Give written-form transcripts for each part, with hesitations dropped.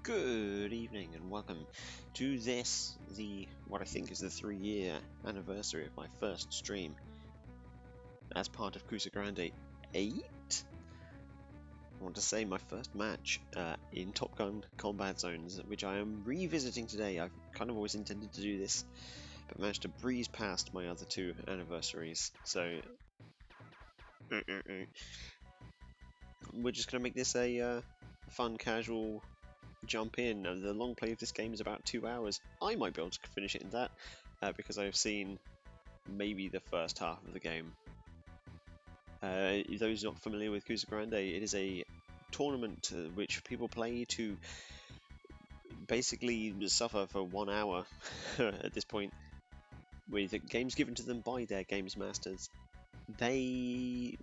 Good evening and welcome to what I think is the 3-year anniversary of my first stream as part of Kusa Grande 8. I want to say my first match in Top Gun combat zones, which I am revisiting today. I've kind of always intended to do this, but managed to breeze past my other two anniversaries. So we're just going to make this a fun, casual jump in. The long play of this game is about 2 hours. I might be able to finish it in that because I've seen maybe the first half of the game. Those not familiar with Kusa Grande, it is a tournament which people play to basically suffer for 1 hour at this point, with games given to them by their games masters. The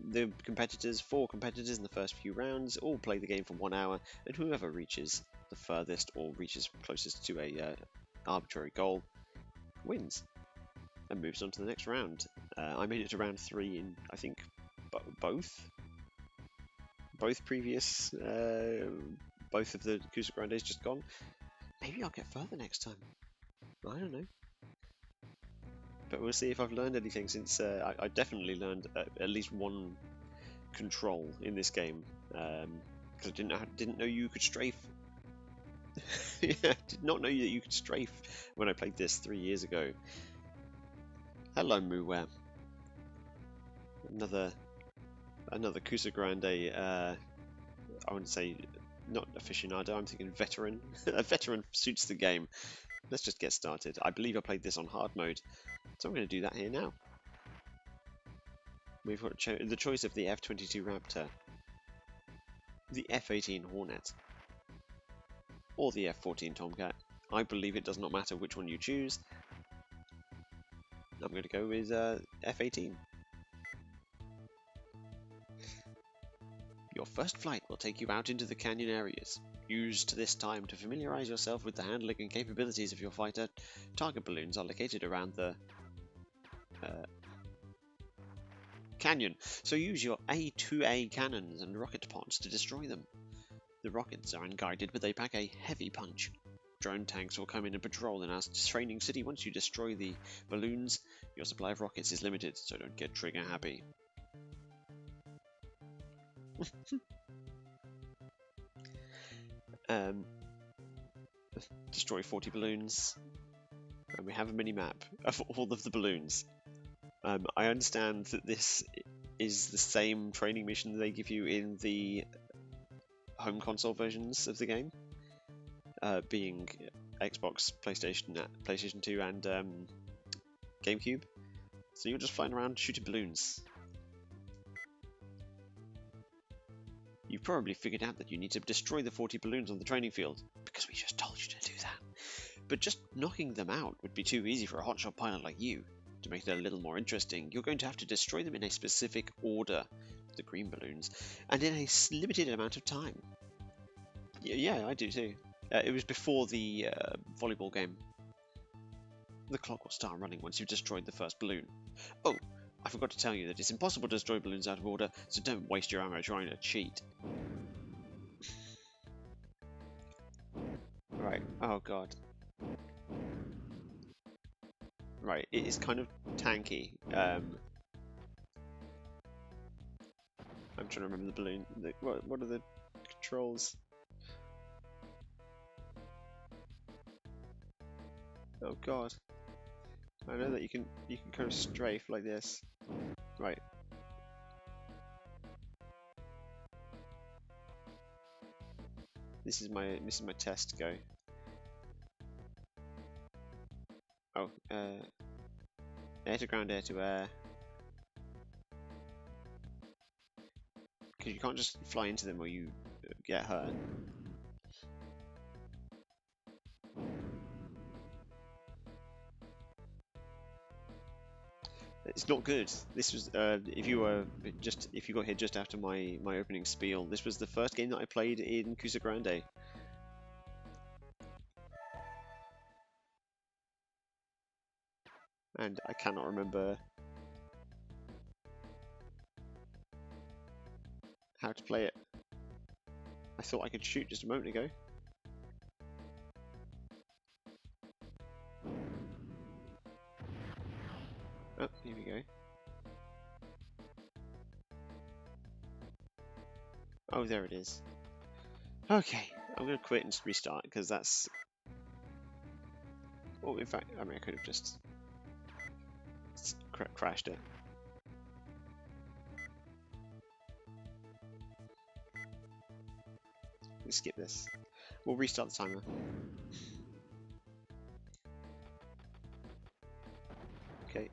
competitors, 4 competitors in the first few rounds, all play the game for 1 hour, and whoever reaches the furthest or reaches closest to a arbitrary goal wins and moves on to the next round. I made it to round 3 in, I think, both previous, both of the Kusa Grandes just gone. Maybe I'll get further next time. I don't know. But we'll see if I've learned anything since I definitely learned at least one control in this game, because I didn't know you could strafe. Yeah, did not know that you could strafe when I played this 3 years ago. Hello, Muware. Another Kusa Grande. I wouldn't say not aficionado. I'm thinking veteran. A veteran suits the game. Let's just get started. I believe I played this on hard mode, so I'm going to do that here now. We've got the choice of the F-22 Raptor, the F-18 Hornet, or the F-14 Tomcat. I believe it does not matter which one you choose. I'm going to go with F-18. Your first flight will take you out into the canyon areas. Use this time to familiarize yourself with the handling and capabilities of your fighter. Target balloons are located around the canyon, so use your A2A cannons and rocket pods to destroy them. The rockets are unguided, but they pack a heavy punch. Drone tanks will come in and patrol in our training city. Once you destroy the balloons, your supply of rockets is limited, so don't get trigger happy. Destroy 40 balloons, and we have a mini-map of all of the balloons. I understand that this is the same training mission they give you in the home console versions of the game, being Xbox, PlayStation 2, and GameCube. So you're just flying around shooting balloons. You've probably figured out that you need to destroy the 40 balloons on the training field, because we just told you to do that. But just knocking them out would be too easy for a hotshot pilot like you. To make it a little more interesting, you're going to have to destroy them in a specific order, the green balloons, and in a limited amount of time. Yeah, I do too. It was before the volleyball game. The clock will start running once you've destroyed the first balloon. Oh, I forgot to tell you that it's impossible to destroy balloons out of order, so don't waste your ammo trying to cheat. Right, oh god. Right, it is kind of tanky. I'm trying to remember the balloon. What are the controls? Oh god. I know that you can kind of strafe like this. Right. This is my test go. Oh, air to ground, air to air. Because you can't just fly into them or you get hurt. It's not good. This was if you got here just after my opening spiel. This was the first game that I played in Kusa Grande. And I cannot remember how to play it. I thought I could shoot just a moment ago. Oh, here we go. Oh, there it is. Okay, I'm going to quit and just restart because that's... Oh, in fact, I mean, I could have just crashed it. Let's skip this. We'll restart the timer. Okay.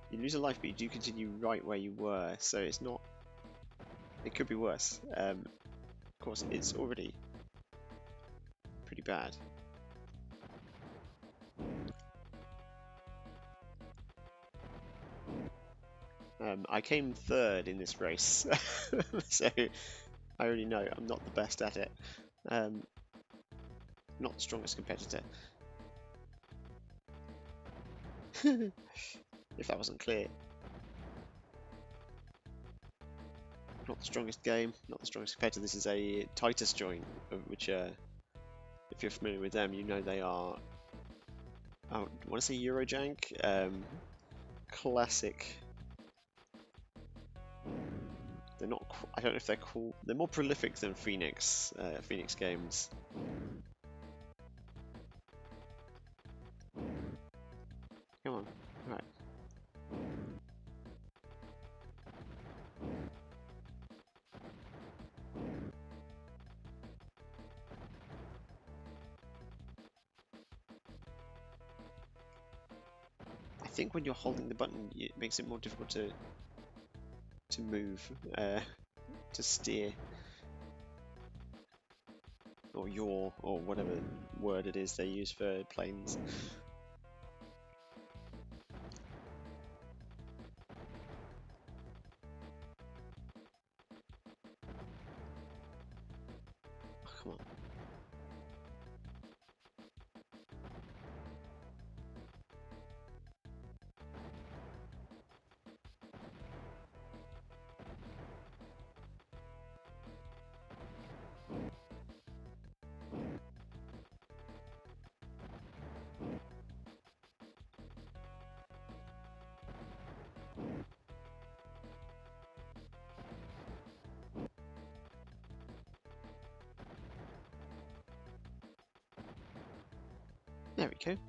You lose a life, but you do continue right where you were, so it's not... It could be worse. Of course, it's already pretty bad. I came third in this race, so I already know I'm not the best at it. Not the strongest competitor. If that wasn't clear. Not the strongest game, not the strongest competitor. This is a Titus joint, which, if you're familiar with them, you know they are... I want to say Eurojank? Classic. They're not... I don't know if they're cool. They're more prolific than Phoenix, Phoenix games. Come on. Right. I think when you're holding the button, it makes it more difficult to move, to steer, or yaw, or whatever word it is they use for planes. Oh, come on. There we go.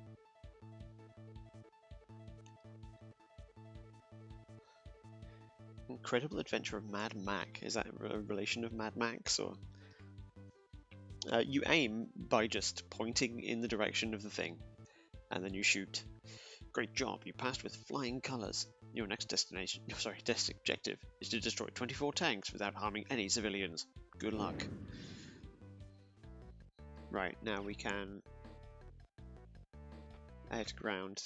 Incredible Adventure of Mad Mac. Is that a relation of Mad Max, or? You aim by just pointing in the direction of the thing, and then you shoot. Great job, you passed with flying colours. Your next destination, next objective is to destroy 24 tanks without harming any civilians. Good luck. Right, now we can air to ground.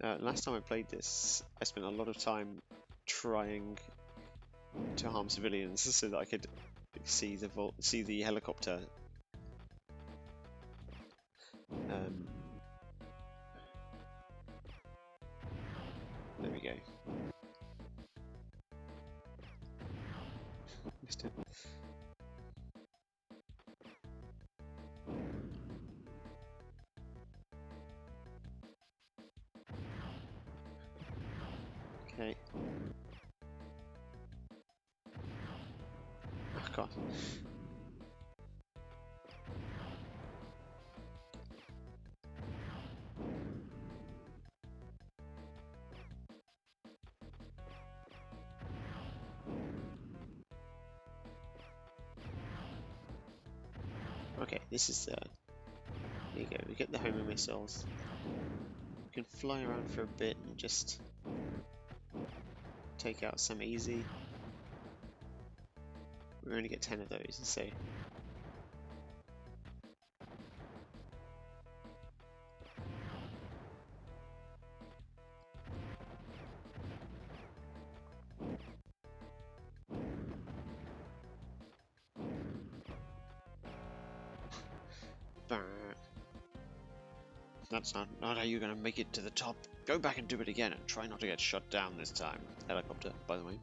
Last time I played this, I spent a lot of time trying to harm civilians so that I could see the helicopter. There we go. Missed it. Okay. Oh god. Okay, this is there you go, we get the homing missiles. We can fly around for a bit and just take out some easy. We only get 10 of those, so That's not how you're gonna make it to the top. Go back and do it again, and try not to get shot down this time. Helicopter, by the way.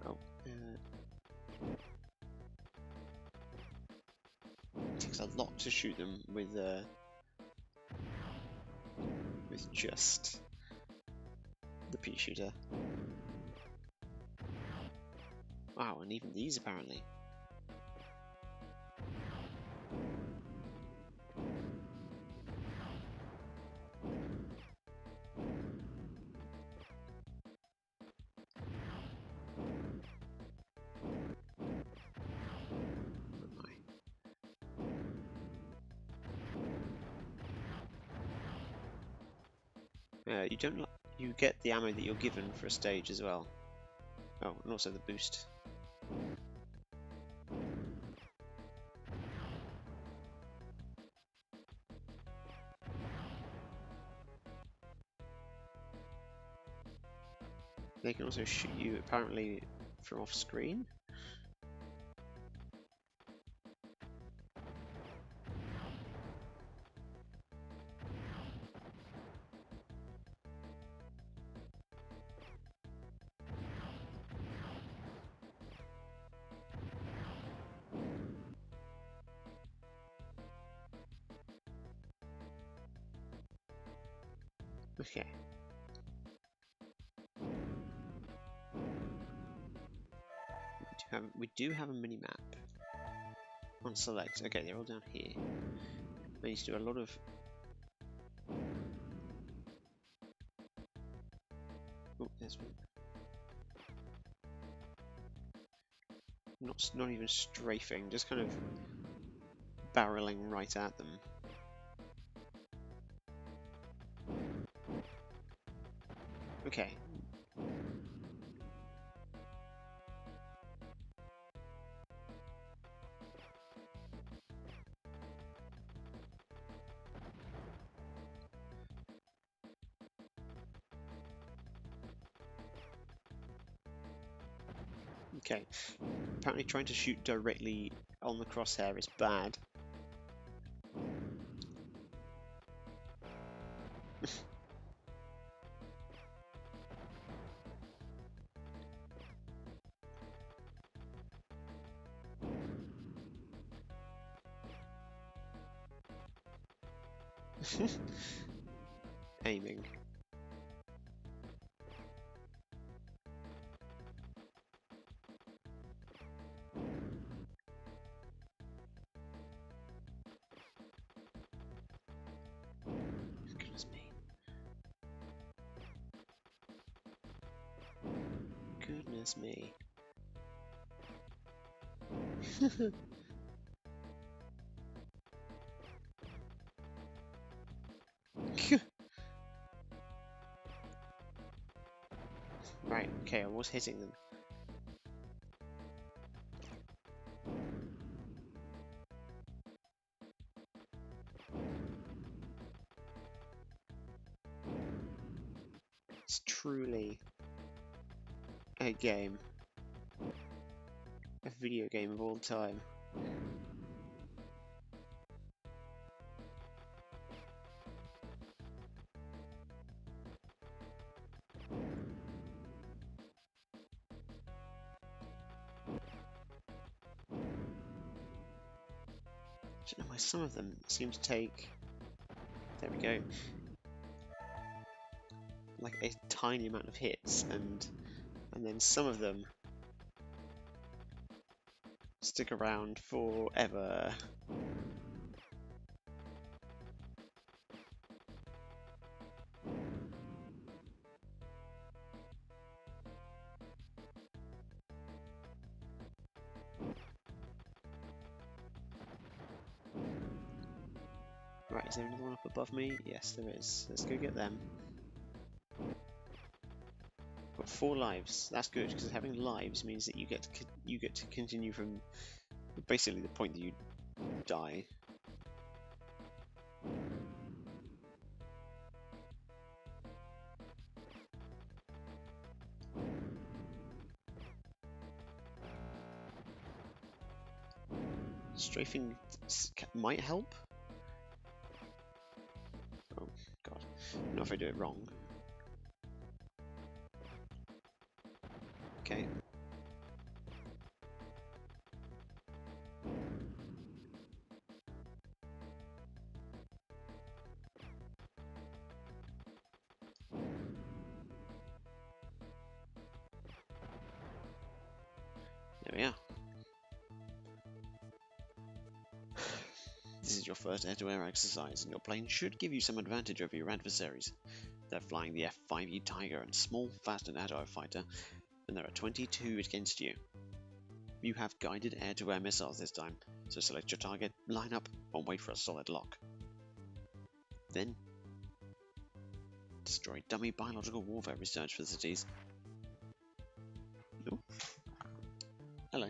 Oh, it takes a lot to shoot them with just the pea shooter. Wow, and even these apparently. You don't. You get the ammo that you're given for a stage as well. Oh, and also the boost. They can also shoot you apparently from off screen. Okay. We do have a mini map on select. Okay, they're all down here. I need to do a lot of. Oh, there's one. Not even strafing, just kind of barreling right at them. Okay. Okay. Apparently trying to shoot directly on the crosshair is bad. Aiming. Goodness me. Goodness me. Right, okay, I was hitting them. It's truly a game. A video game of all time. I don't know why some of them seem to take. There we go. Like a tiny amount of hits, and then some of them stick around forever. Right, is there another one up above me? Yes, there is. Let's go get them. Got 4 lives. That's good, because having lives means that you get to continue from basically the point that you die. Strafing might help? Oh god. Not if I do it wrong. Okay. There we are. This is your first air-to-air exercise, and your plane should give you some advantage over your adversaries. They're flying the F-5E Tiger, and small, fast and agile fighter, and there are 22 against you. You have guided air-to-air missiles this time, so select your target, line up, and wait for a solid lock. Then, destroy dummy biological warfare research facilities. Ooh. Hello.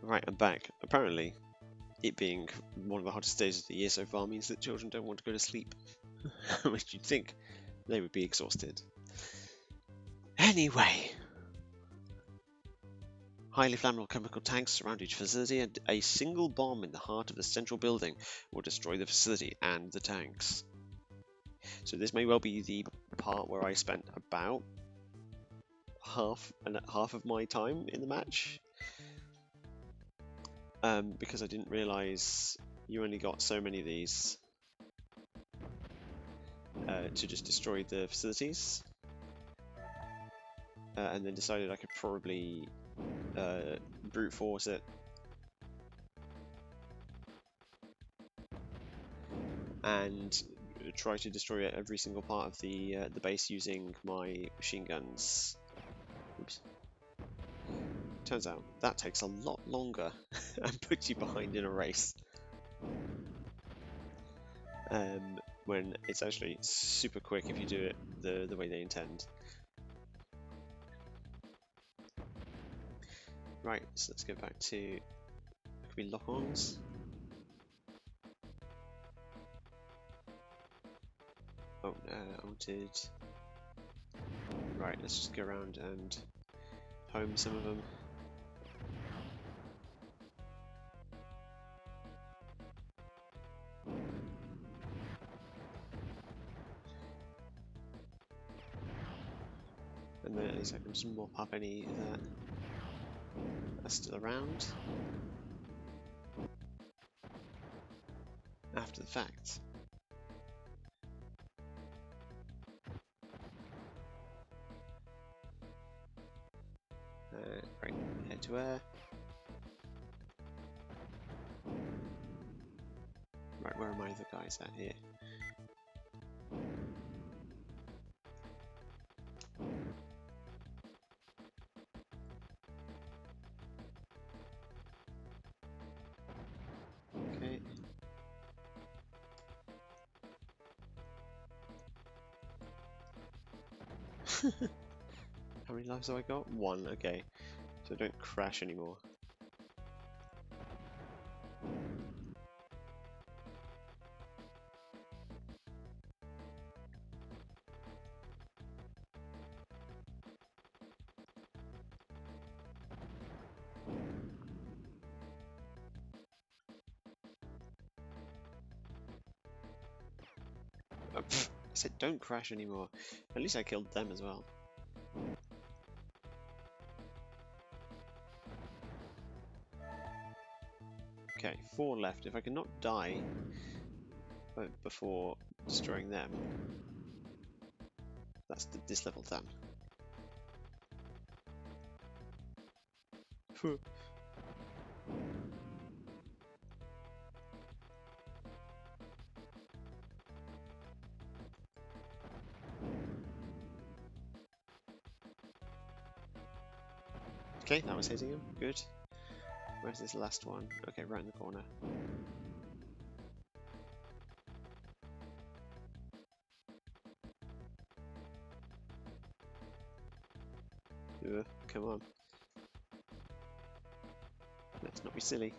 Right, I'm back. Apparently, it being one of the hottest days of the year so far means that children don't want to go to sleep. Which you'd think they would be exhausted. Anyway, highly flammable chemical tanks surround each facility, and a single bomb in the heart of the central building will destroy the facility and the tanks. So this may well be the part where I spent about half of my time in the match. Because I didn't realise you only got so many of these to just destroy the facilities, and then decided I could probably brute force it and try to destroy every single part of the base using my machine guns. Oops. Turns out that takes a lot longer and puts you behind in a race. When it's actually super quick if you do it the way they intend. Right, so let's go back to, could be lock-ons. Oh, altered. Right, let's just go around and home some of them. And then at least I can just mop up any that are still around after the fact. Right, head to air. Right, where are my other guys at here? Okay. How many lives have I got? 1, okay. So don't crash anymore. I said don't crash anymore. At least I killed them as well. Okay, 4 left. If I can not die before destroying them, that's this level done. Okay, that was hitting him. Good. Where's this last one? Okay, right in the corner. Come on. Let's not be silly.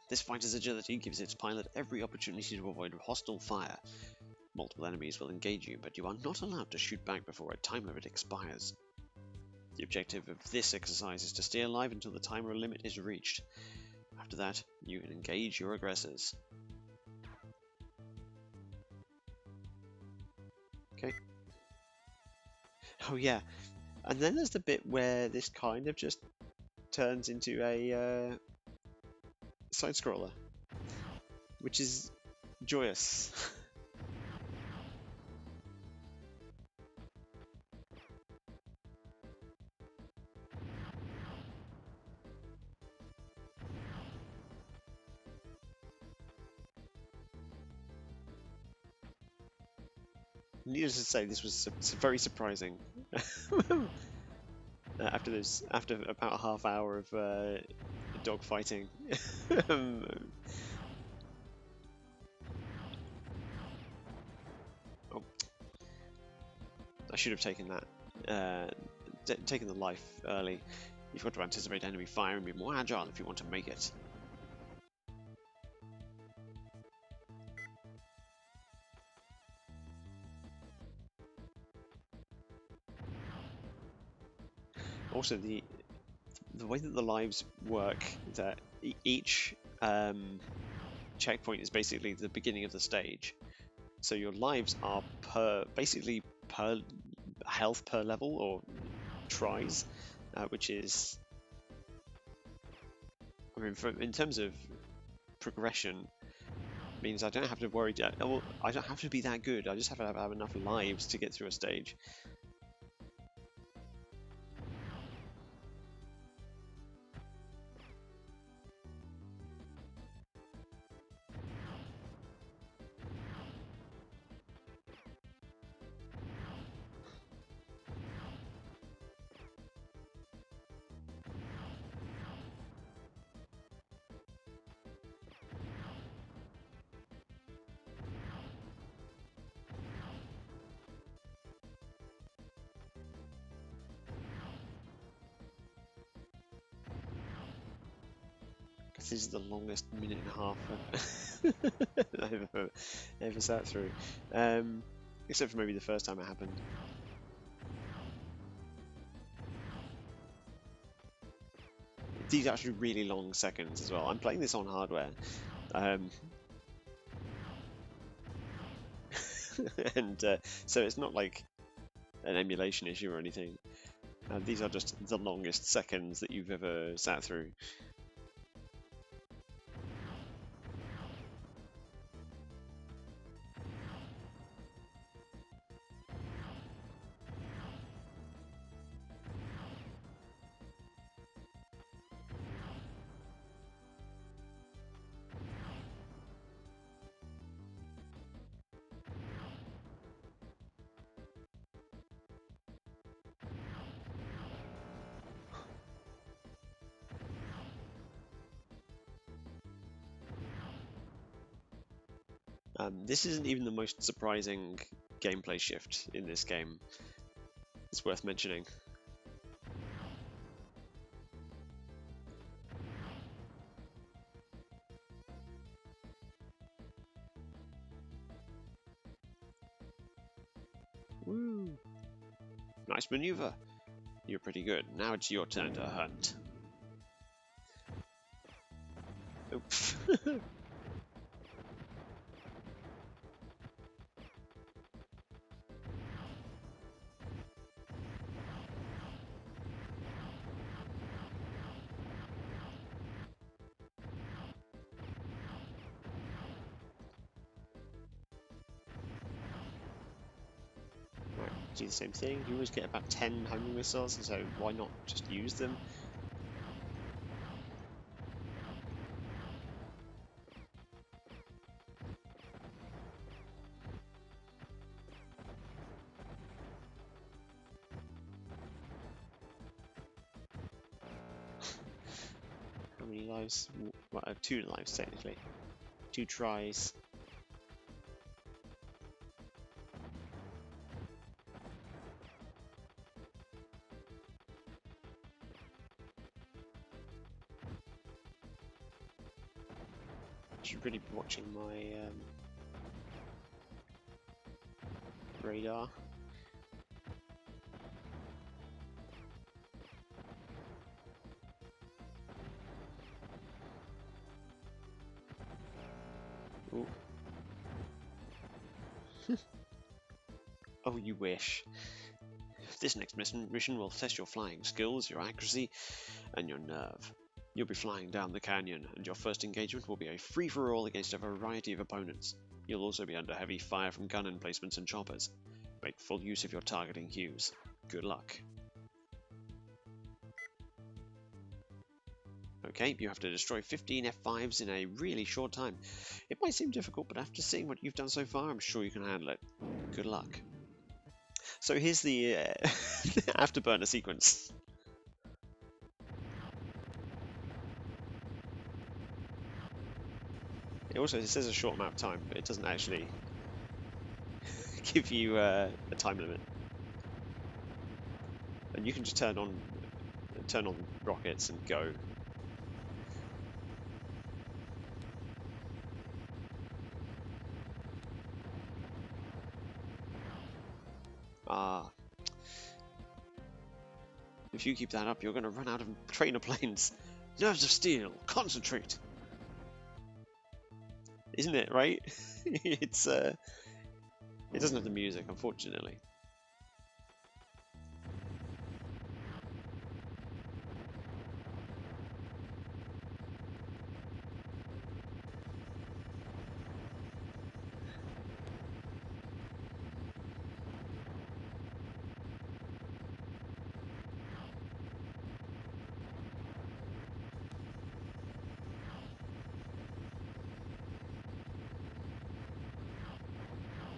This fighter's agility gives its pilot every opportunity to avoid hostile fire. Multiple enemies will engage you, but you are not allowed to shoot back before a time limit expires. The objective of this exercise is to stay alive until the timer limit is reached. After that, you can engage your aggressors. Okay. Oh yeah, and then there's the bit where this kind of just turns into a side-scroller, which is joyous. Needless to say, this was very surprising. After about a half hour of dog fighting. Oh, I should have taken that. Taken the life early. You've got to anticipate enemy fire and be more agile if you want to make it. Also, the way that the lives work is that each checkpoint is basically the beginning of the stage. So your lives are basically per health per level or tries, which is, I mean, in terms of progression, means I don't have to worry. I don't have to be that good. I just have to have enough lives to get through a stage. This is the longest minute and a half I've ever sat through. Except for maybe the first time it happened. These are actually really long seconds as well. I'm playing this on hardware. And so it's not like an emulation issue or anything. These are just the longest seconds that you've ever sat through. This isn't even the most surprising gameplay shift in this game. It's worth mentioning. Woo! Nice maneuver. You're pretty good. Now it's your turn to hunt. Oops. Do the same thing. You always get about 10 homing missiles, so why not just use them? How many lives? Well, 2 lives technically. 2 tries. Should really be watching my radar. Ooh. Oh, you wish. This next mission will test your flying skills, your accuracy, and your nerve. You'll be flying down the canyon, and your first engagement will be a free-for-all against a variety of opponents. You'll also be under heavy fire from gun emplacements and choppers. Make full use of your targeting cues. Good luck. Okay, you have to destroy 15 F5s in a really short time. It might seem difficult, but after seeing what you've done so far, I'm sure you can handle it. Good luck. So here's the afterburner sequence. It says a short amount of time, but it doesn't actually give you a time limit. And you can just turn on rockets and go. If you keep that up, you're going to run out of trainer planes. Nerves of steel, concentrate. Isn't it, right? It doesn't have the music, unfortunately.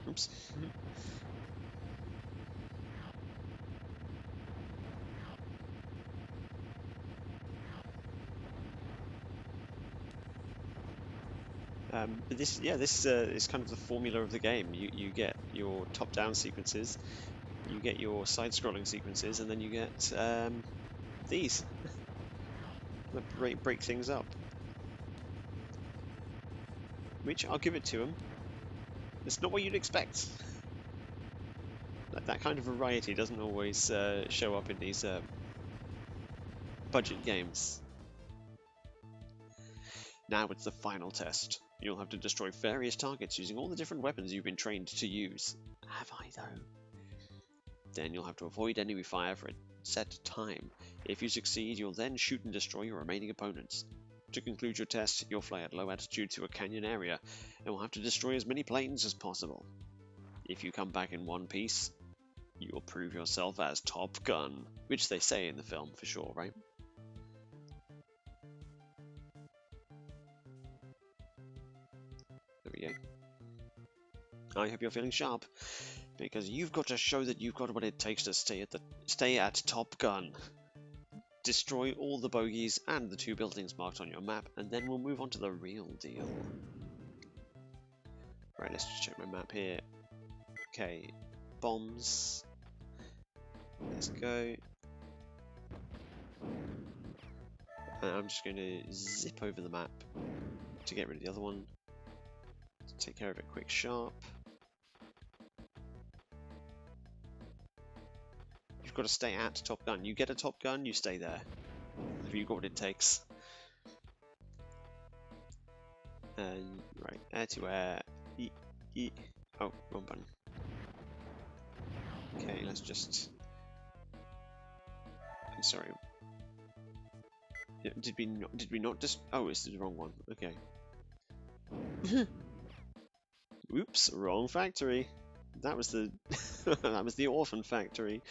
Oops. But this is kind of the formula of the game. You get your top-down sequences, you get your side-scrolling sequences, and then you get these that break things up. which I'll give it to him. It's not what you'd expect. That kind of variety doesn't always show up in these budget games. Now it's the final test. You'll have to destroy various targets using all the different weapons you've been trained to use. Have I, though? Then you'll have to avoid enemy fire for a set time. If you succeed, you'll then shoot and destroy your remaining opponents. To conclude your test, you'll fly at low altitude to a canyon area, and will have to destroy as many planes as possible. If you come back in one piece, you will prove yourself as Top Gun, which they say in the film for sure, right? There we go. I hope you're feeling sharp, because you've got to show that you've got what it takes to stay at Top Gun. Destroy all the bogies and the 2 buildings marked on your map, and then we'll move on to the real deal. Right, let's just check my map here. Okay, bombs. Let's go. And I'm just going to zip over the map to get rid of the other one. Take care of it quick, sharp. You've got to stay at Top Gun. You get a Top Gun, you stay there. Have you got what it takes? And right, air to air. Oh, wrong button. Okay, let's just. I'm sorry. Did we not just? Oh, it's the wrong one. Okay. Oops, wrong factory. That was the that was the orphan factory.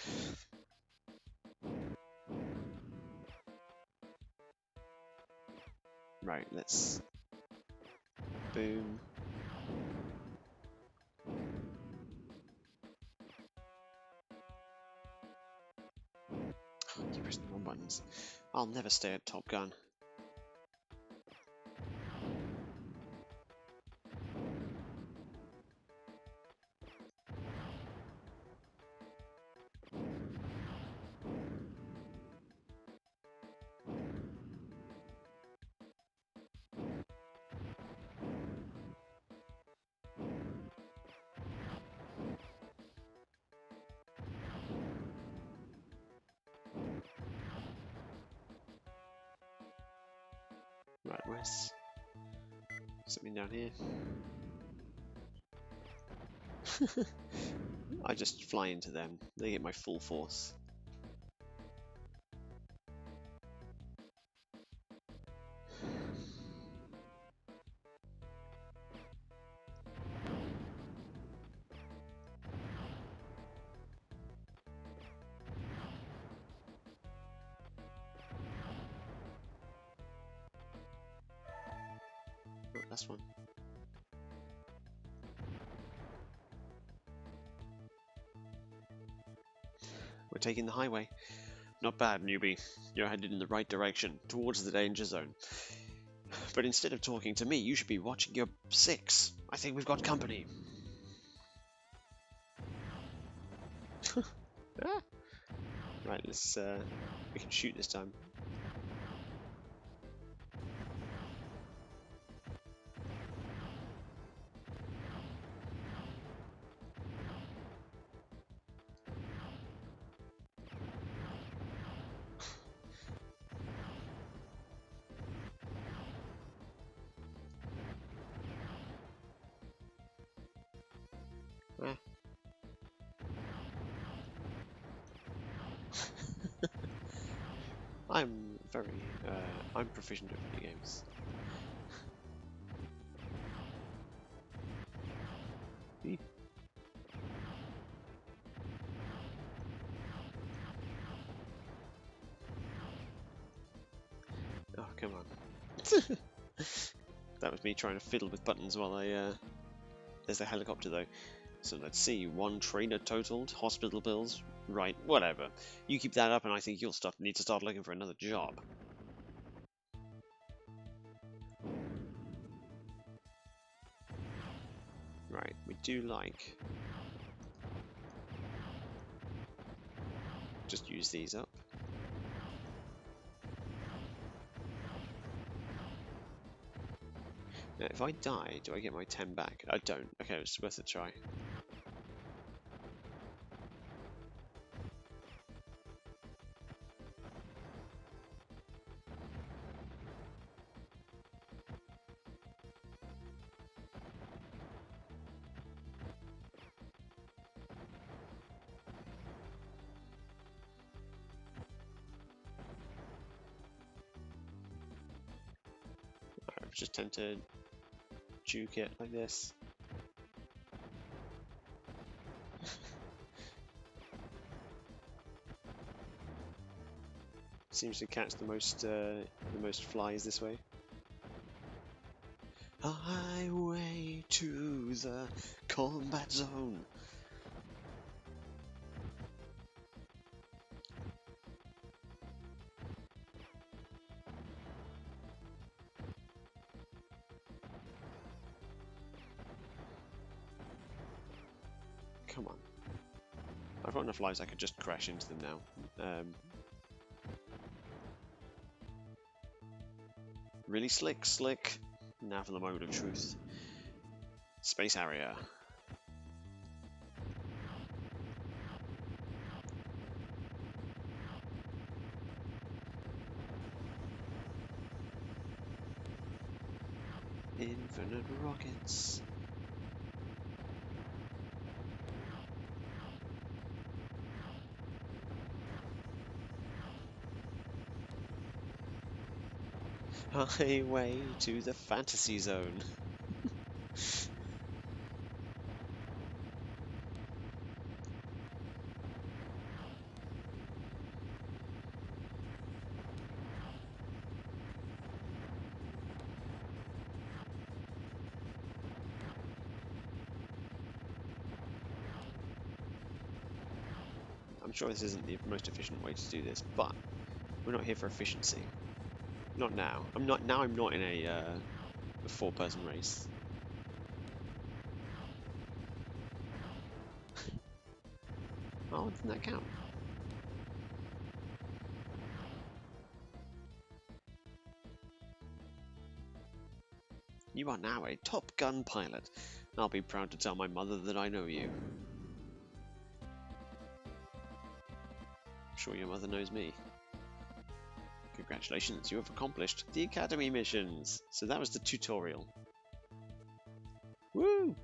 Right, let's boom. Keep pressing the wrong buttons. I'll never stay at Top Gun. Right, where's something down here? I just fly into them. They get my full force. Oh, last one. We're taking the highway. Not bad, newbie. You're headed in the right direction, towards the danger zone. But instead of talking to me, you should be watching your 6. I think we've got company. Ah. Right, let's we can shoot this time. Ah. I'm proficient at video games. Oh, come on. That was me trying to fiddle with buttons while I, there's the helicopter though. So let's see, 1 trainer totaled, hospital bills, right, whatever. You keep that up and I think you'll need to start looking for another job. Right, we do like... Just use these up. Now, if I die, do I get my 10 back? I don't. Okay, it's worth a try. I just tend to juke it like this. Seems to catch the most flies this way. Highway to the combat zone. Come on. I've got enough lives I could just crash into them now. Really slick. Now for the moment of truth. Space area. Infinite rockets. Highway to the fantasy zone. I'm sure this isn't the most efficient way to do this, but we're not here for efficiency. Not now. I'm not in a 4-person race. Oh, didn't that count? You are now a Top Gun pilot. I'll be proud to tell my mother that I know you. I'm sure your mother knows me. Congratulations, you have accomplished the Academy missions. So that was the tutorial. Woo!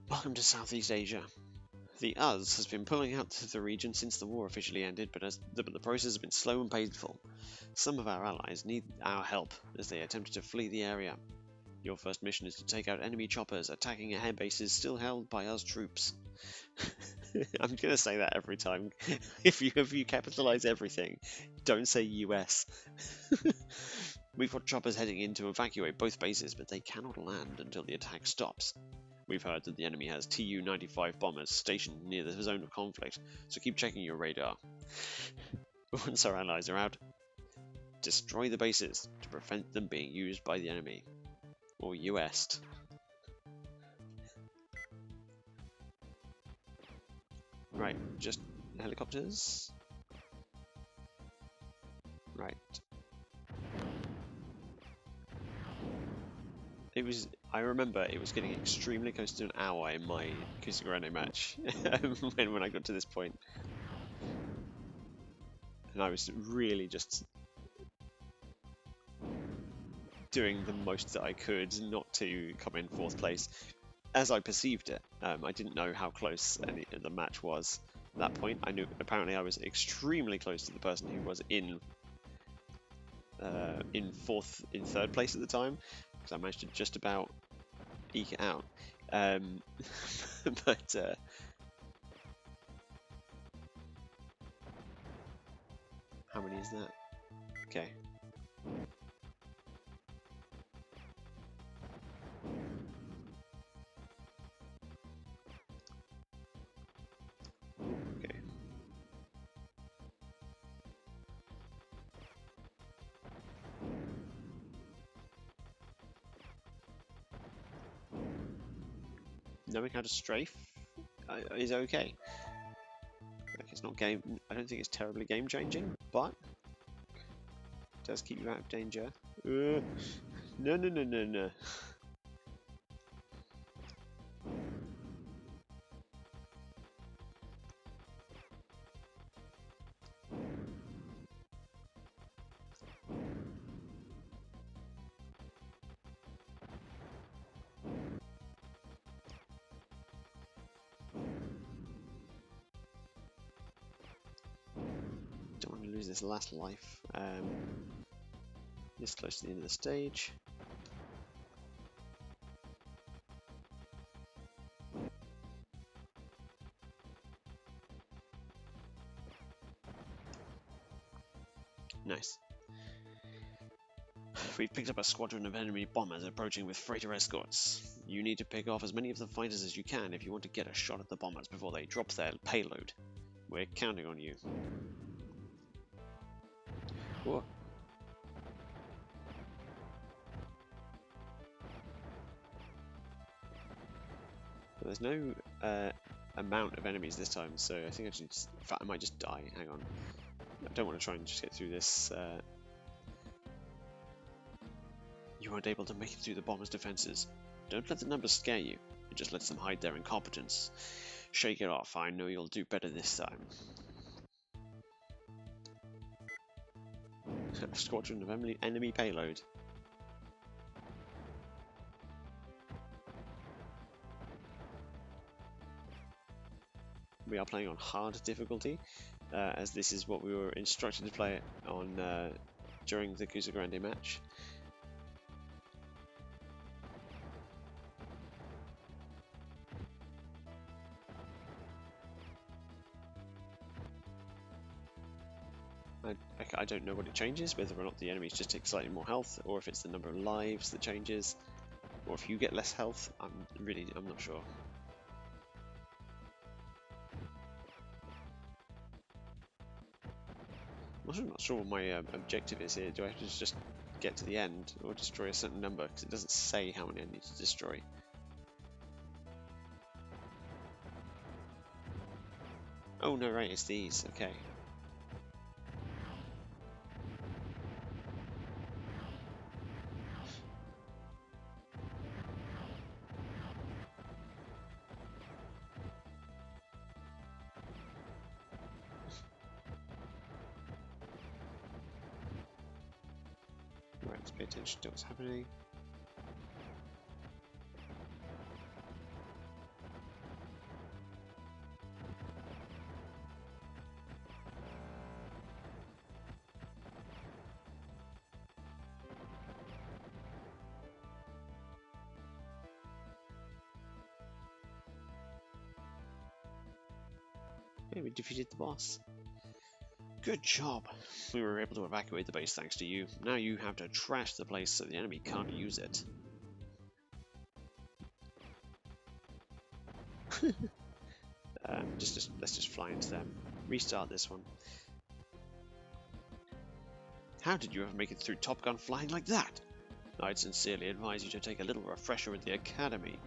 Welcome to Southeast Asia. The US has been pulling out of the region since the war officially ended, but the process has been slow and painful. Some of our allies need our help as they attempt to flee the area. Your first mission is to take out enemy choppers attacking air bases still held by US troops. I'm gonna say that every time. If you capitalize everything, don't say US. We've got choppers heading in to evacuate both bases, but they cannot land until the attack stops. We've heard that the enemy has Tu-95 bombers stationed near the zone of conflict, so keep checking your radar. Once our allies are out, destroy the bases to prevent them being used by the enemy. Or US. Right, just helicopters. Right. I remember it was getting extremely close to an hour in my Kusagrande match when I got to this point. And I was really just doing the most that I could not to come in 4th place. As I perceived it, I didn't know how close the match was at that point. I knew apparently I was extremely close to the person who was in 3rd place at the time, because I managed to just about eke it out. But how many is that? Okay. Okay. Knowing how to strafe is okay. Like, it's not game. I don't think it's terribly game changing, but does keep you out of danger. No, no, no, no, no. Don't want to lose this last life. This close to the end of the stage. Nice. We've picked up a squadron of enemy bombers approaching with freighter escorts. You need to pick off as many of the fighters as you can if you want to get a shot at the bombers before they drop their payload. We're counting on you. Whoa. There's no amount of enemies this time, so I think I should just, in fact, I might just die. Hang on. I don't want to try and just get through this. You aren't able to make it through the bombers' defenses. Don't let the numbers scare you. It just lets them hide their incompetence. Shake it off. I know you'll do better this time. A squadron of enemy payload. We are playing on hard difficulty, as this is what we were instructed to play on during the Kusa Grande match. I don't know what it changes, whether or not the enemies just take slightly more health, or if it's the number of lives that changes, or if you get less health. I'm not sure. I'm also not sure what my objective is here. Do I have to just get to the end, or destroy a certain number? Because it doesn't say how many I need to destroy. Oh no, right, it's these. Okay. Right, let's pay attention to what's happening. Yeah, we defeated the boss. Good job. We were able to evacuate the base thanks to you. Now you have to trash the place so the enemy can't use it. Let's just fly into them. Restart this one. How did you ever make it through Top Gun flying like that? I'd sincerely advise you to take a little refresher at the academy.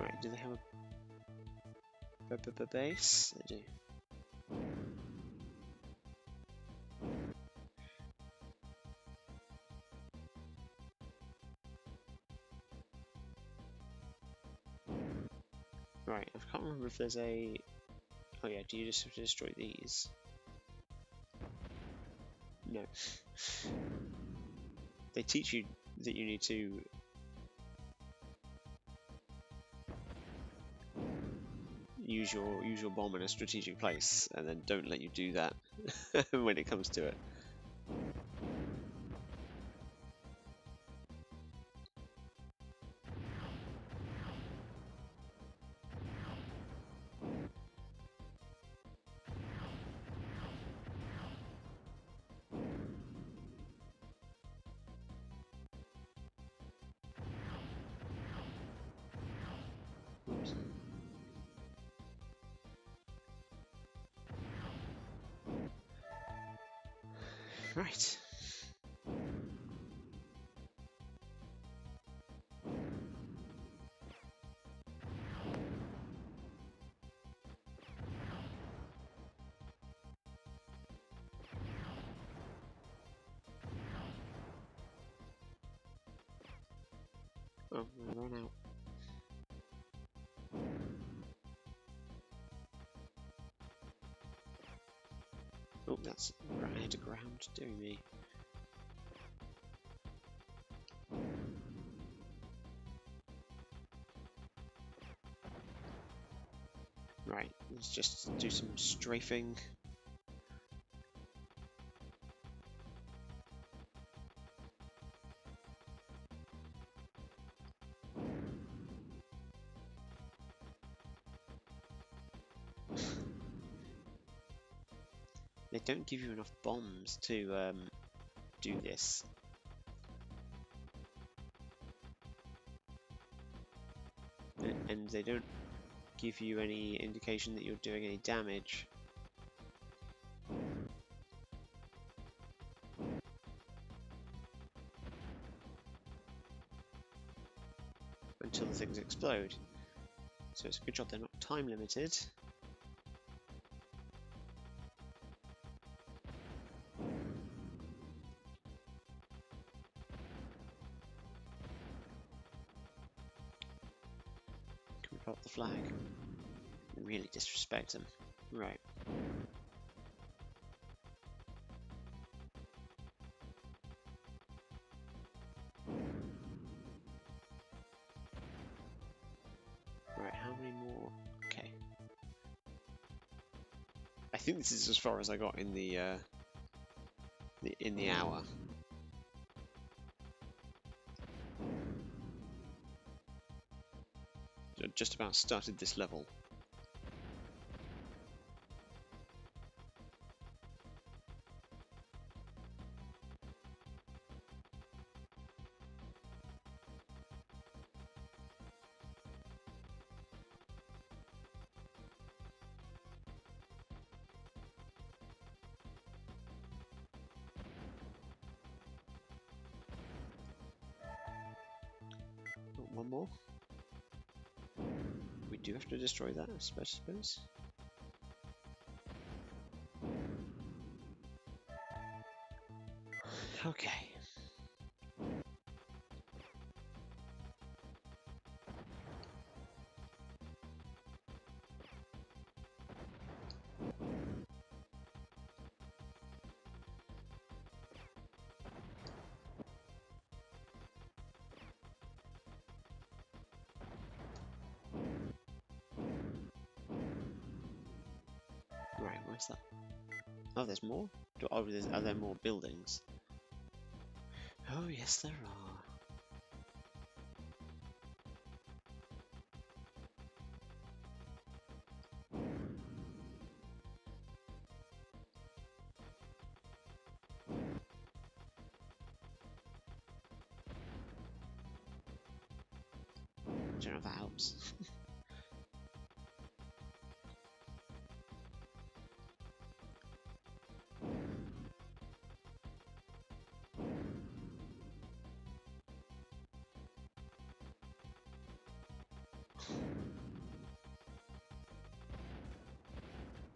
Right, do they have a base? They do. Right, I can't remember if there's a... Oh yeah, do you just have to destroy these? No. They teach you that you need to... use your bomb in a strategic place, and then don't let you do that when it comes to it. Oops. Right. Oh, I ran out. Oh, that's right out of ground, dear me. Right, let's just do some strafing. They don't give you enough bombs to do this. And they don't give you any indication that you're doing any damage. Until the things explode. So it's a good job they're not time limited. Can we pop the flag? Really disrespect them. Right. Right, how many more? Okay. I think this is as far as I got in the hour. Just about started this level. Oh, one more. We do have to destroy that, I suppose. Okay. Right, where's that? Oh, there's more? Oh, are there more buildings? Oh, yes, there are. I don't know if that helps.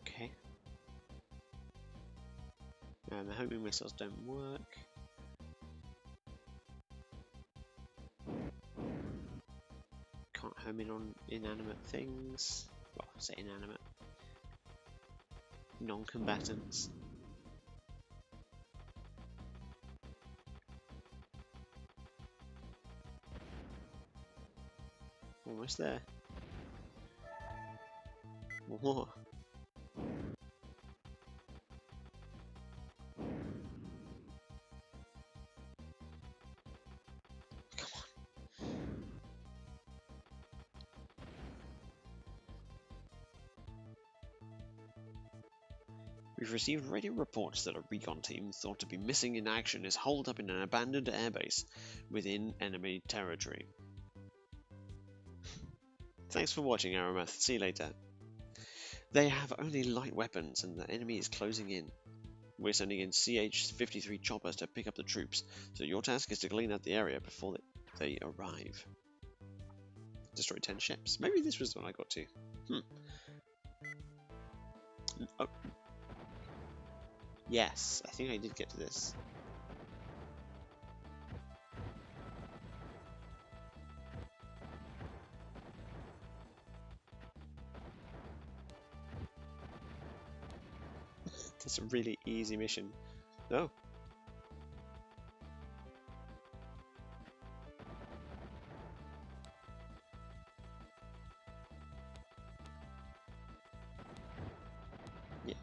Okay. The homing missiles don't work. Can't home in on inanimate things. Well, I say inanimate. Non-combatants. Almost there. One more. Come on. We've received radio reports that a recon team thought to be missing in action is holed up in an abandoned airbase within enemy territory. Thanks for watching, Aramath. See you later. They have only light weapons and the enemy is closing in. We're sending in CH-53 choppers to pick up the troops, so your task is to clean out the area before they arrive. Destroy 10 ships. Maybe this was the one I got to. Oh. Yes, I think I did get to this. That's a really easy mission. No. Yeah.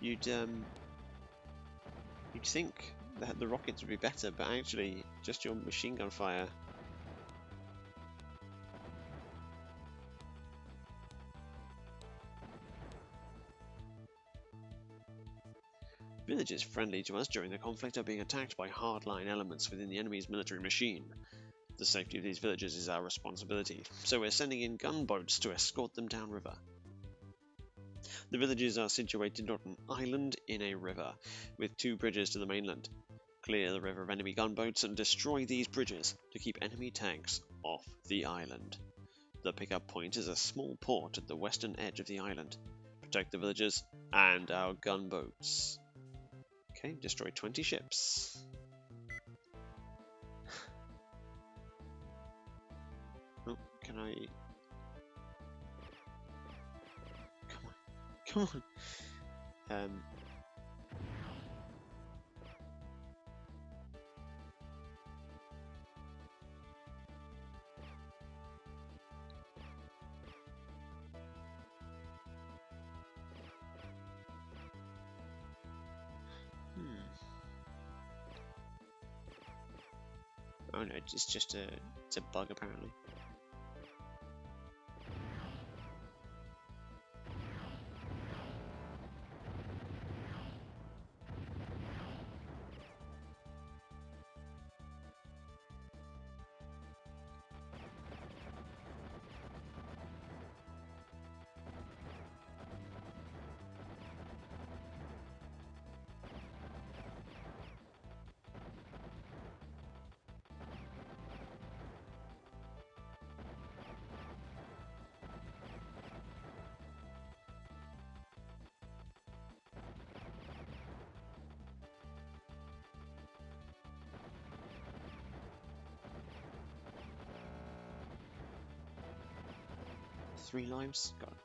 You'd think that the rockets would be better, but actually, just your machine gun fire. Villages friendly to us during the conflict are being attacked by hardline elements within the enemy's military machine. The safety of these villages is our responsibility, so we're sending in gunboats to escort them downriver. The villages are situated on an island in a river, with 2 bridges to the mainland. Clear the river of enemy gunboats and destroy these bridges to keep enemy tanks off the island. The pickup point is a small port at the western edge of the island. Protect the villages and our gunboats. Okay, destroy 20 ships. Oh, can I... Come on. Oh no, it's just it's a bug apparently. Three lives? Got it.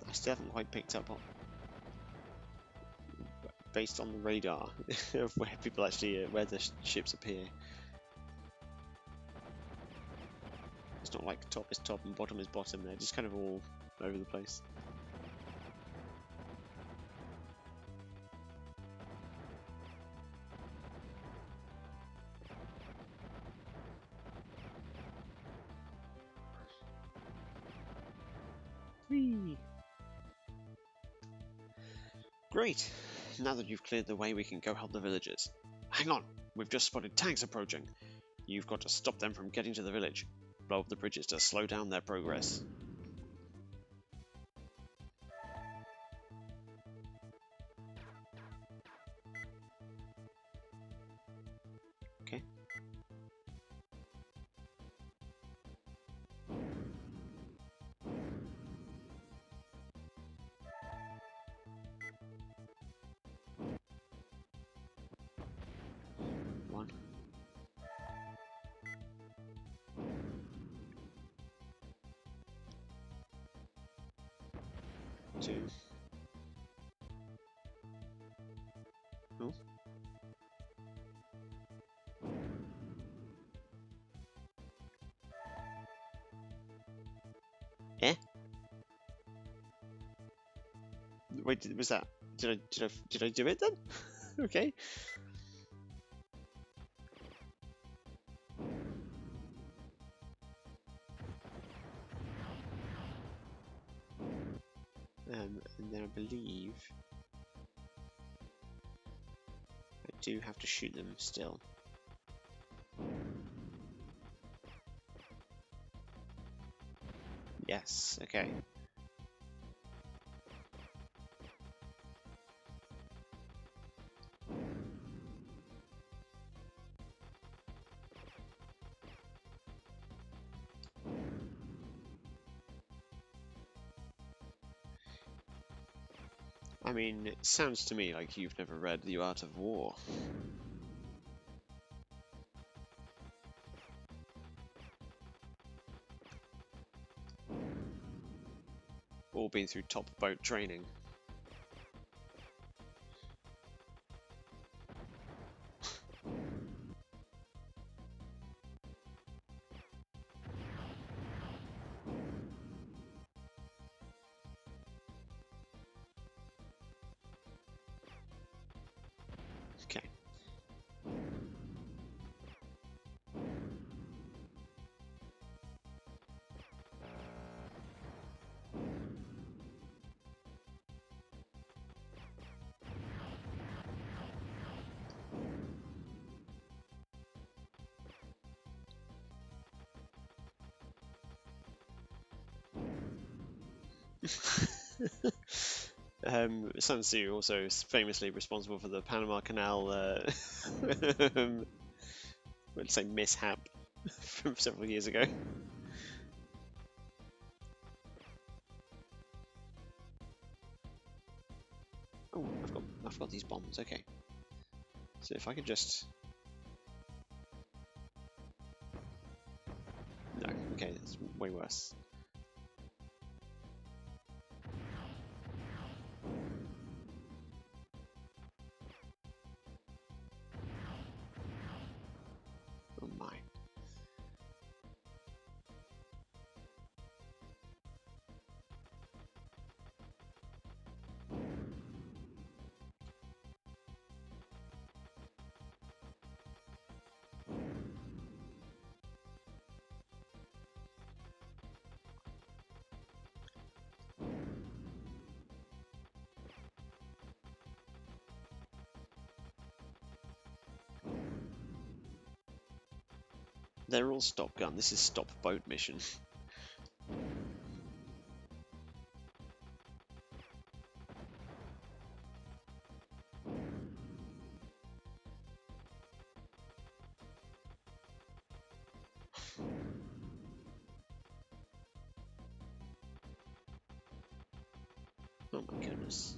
I still haven't quite picked up on, based on the radar, of where people actually, where the ships appear. It's not like top is top and bottom is bottom, they're just kind of all over the place. Whee! Great! Now that you've cleared the way, we can go help the villagers. Hang on! We've just spotted tanks approaching. You've got to stop them from getting to the village. Blow up the bridges to slow down their progress. Okay. One. Two. Oh. Eh? Wait, was that? Did I do it then? Okay. And then I believe I do have to shoot them still. Yes, okay. I mean, it sounds to me like you've never read The Art of War. Or been through top boat training. Okay. Sun Tzu also is famously responsible for the Panama Canal, let's say mishap from several years ago. Oh, I've got these bombs. Okay. So if I could just no, okay, that's way worse. Oh my. They're all stop gun. This is stop boat mission. Oh my goodness.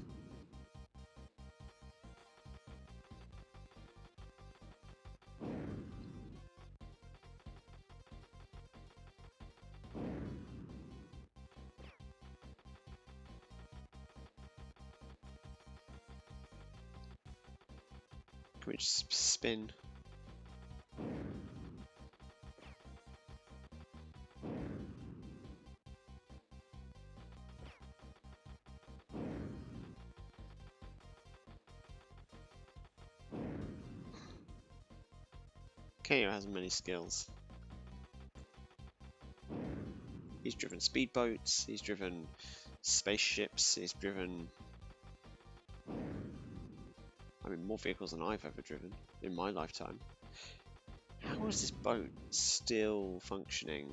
Can we just spin? KO has many skills. He's driven speedboats, he's driven spaceships, he's driven, I mean, more vehicles than I've ever driven in my lifetime. How is this boat still functioning?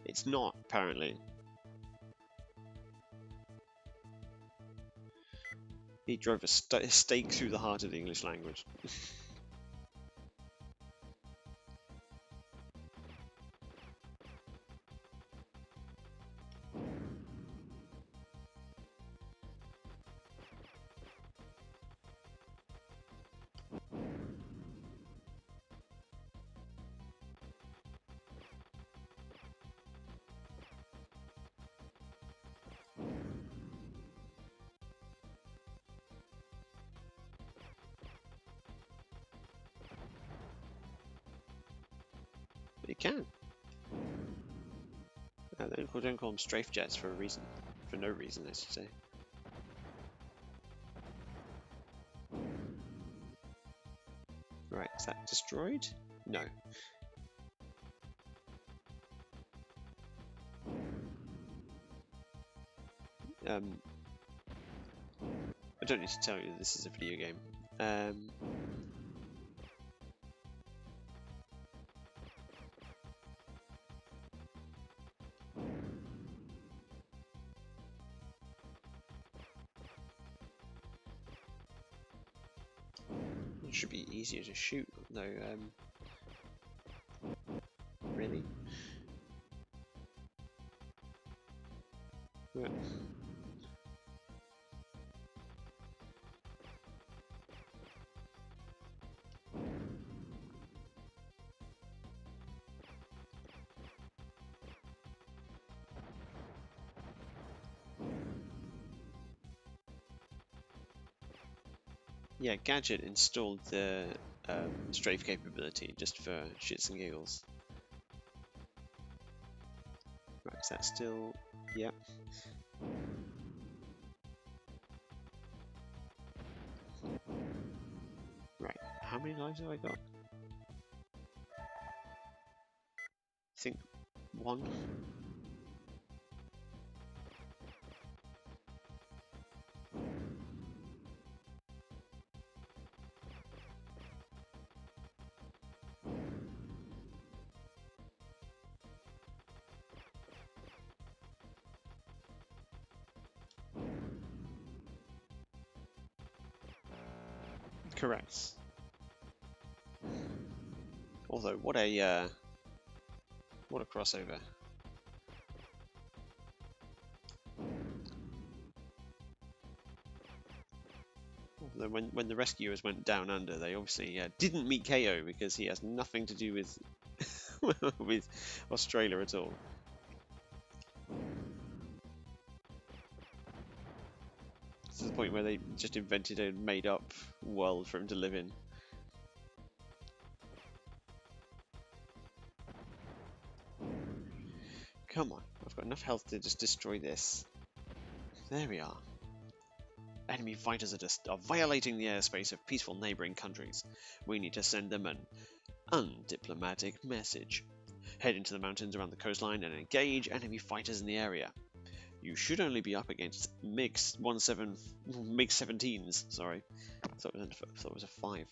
It's not, apparently. He drove a stake through the heart of the English language. It can. They don't call them strafe jets for a reason. For no reason, I should say. Right, is that destroyed? No. I don't need to tell you this is a video game. It should be easier to shoot, though. Really? Right. Yeah, Gadget installed the strafe capability just for shits and giggles. Right, is that still... Yep. Right, how many lives have I got? I think 1. Correct. Although, what a crossover. Although when the rescuers went down under, they obviously didn't meet KO because he has nothing to do with with Australia at all. To the point where they just invented a made-up world for him to live in. Come on, I've got enough health to just destroy this. There we are. Enemy fighters are violating the airspace of peaceful neighbouring countries. We need to send them an undiplomatic message. Head into the mountains around the coastline and engage enemy fighters in the area. You should only be up against MiG-17s, sorry. I thought it was a 5.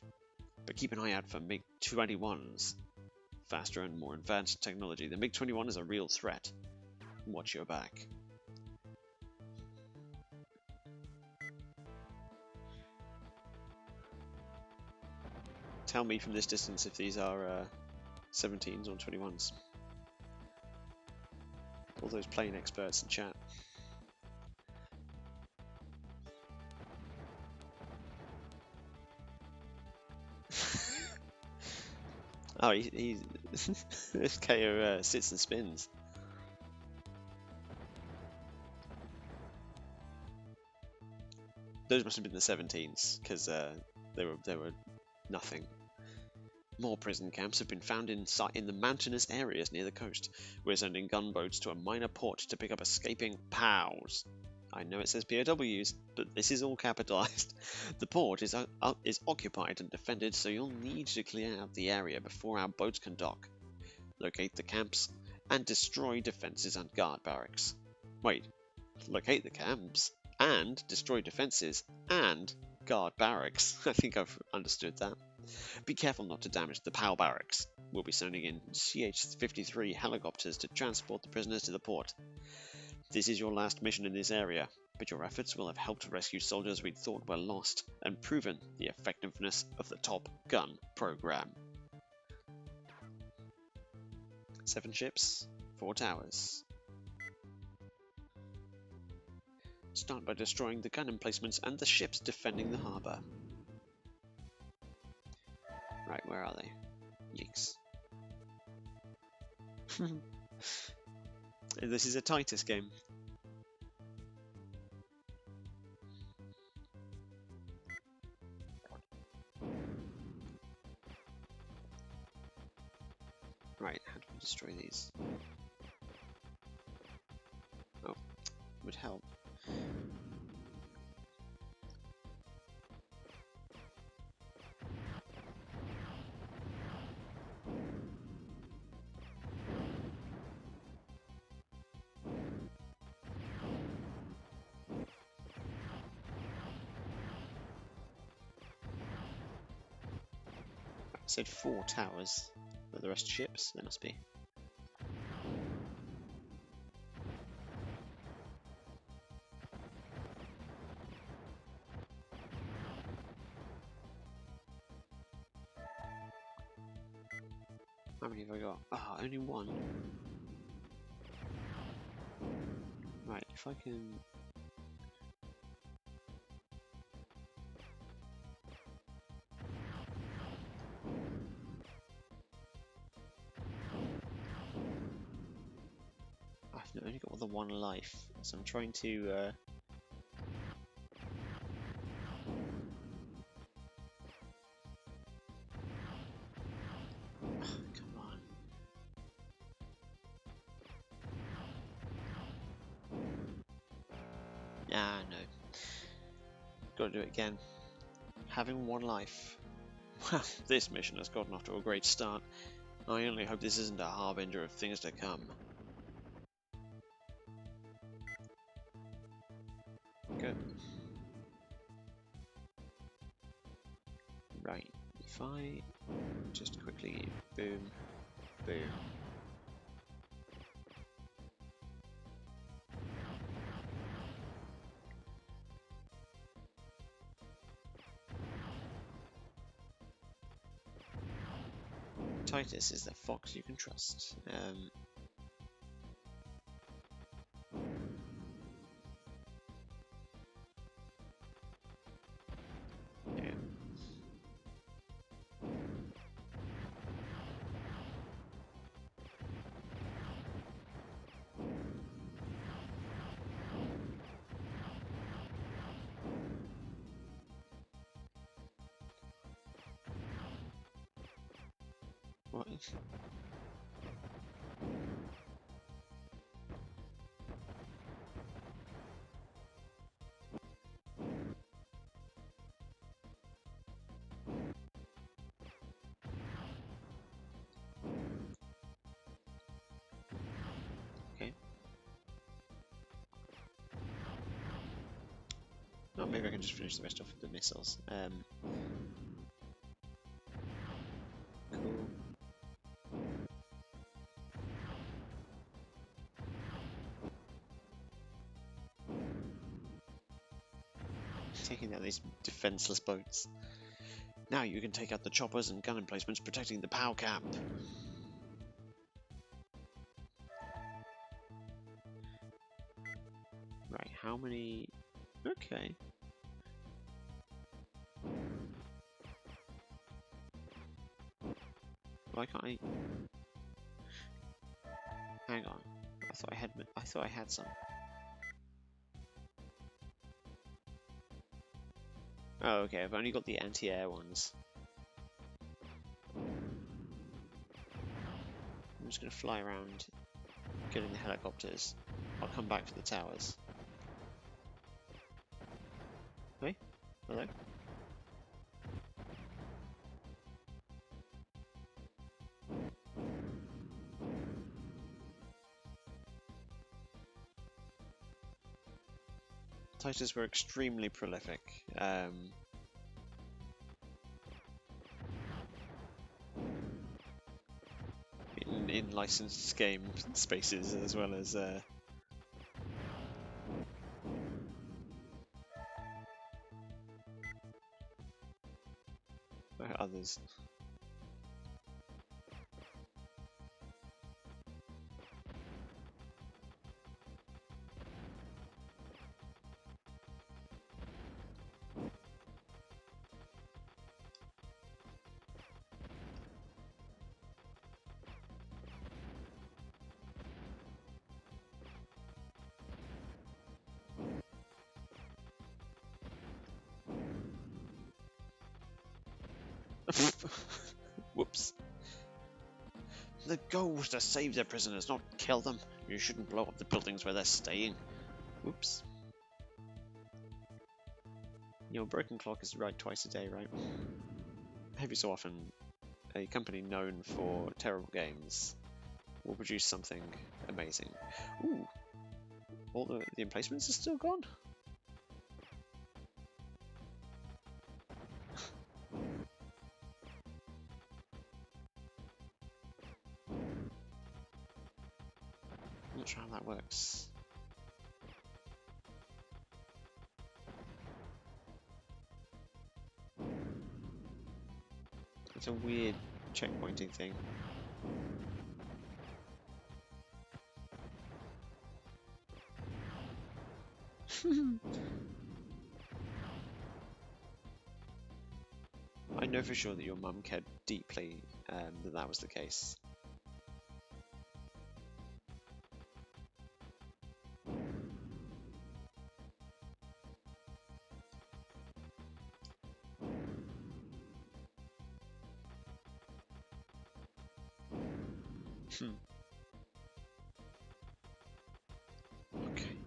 But keep an eye out for MiG-21s. Faster and more advanced technology. The MiG-21 is a real threat. Watch your back. Tell me from this distance if these are 17s or 21s. All those plane experts in chat. Oh, he's this KO sits and spins. Those must have been the 17s because they were nothing. More prison camps have been found in the mountainous areas near the coast. We're sending gunboats to a minor port to pick up escaping POWs. I know it says POWs, but this is all capitalized. The port is occupied and defended, so you'll need to clear out the area before our boats can dock. Locate the camps and destroy defenses and guard barracks. Wait, locate the camps and destroy defenses and guard barracks. I think I've understood that. Be careful not to damage the POW barracks. We'll be sending in CH-53 helicopters to transport the prisoners to the port. This is your last mission in this area, but your efforts will have helped rescue soldiers we'd thought were lost and proven the effectiveness of the Top Gun program. 7 ships, 4 towers. Start by destroying the gun emplacements and the ships defending the harbour. Right, where are they? Yeeks. This is a Titus game. Right, how do we destroy these? Oh, would help. said 4 towers, but the rest are ships. There must be. How many have I got? Ah, only 1. Right, if I can... I've only got the 1 life, so I'm trying to... Come on. Ah, no. Gotta do it again. Having 1 life. Well, this mission has gotten off to a great start. I only hope this isn't a harbinger of things to come. Good. Right, if I just quickly boom, boom. Titus is the fox you can trust. Yeah. What? Okay. Oh, maybe I can just finish the rest off with the missiles. Cool. Taking out these defenseless boats. Now you can take out the choppers and gun emplacements protecting the POW camp. Right, how many... Okay. Why can't I... Hang on. I thought I had some. Oh, okay, I've only got the anti-air ones. I'm just gonna fly around, getting the helicopters. I'll come back to the towers. Hey? Hello? Titus were extremely prolific. In licensed game spaces as well as others. Whoops. The goal was to save the prisoners, not kill them. You shouldn't blow up the buildings where they're staying. Whoops. Your broken clock is right twice a day, right? Every so often, a company known for terrible games will produce something amazing. Ooh, all the emplacements are still gone? not sure how that works. It's a weird checkpointing thing. I know for sure that your mum cared deeply that that was the case. Okay.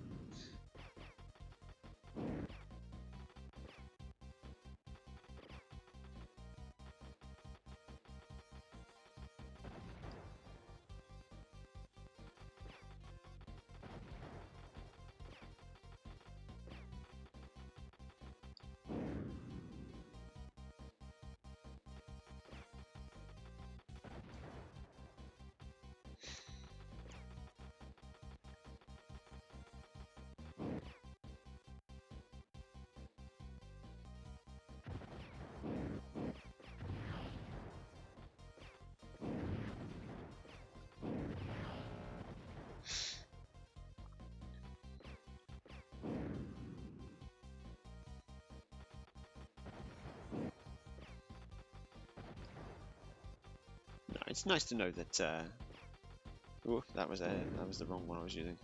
No, it's nice to know that. Oh, that was the wrong one I was using.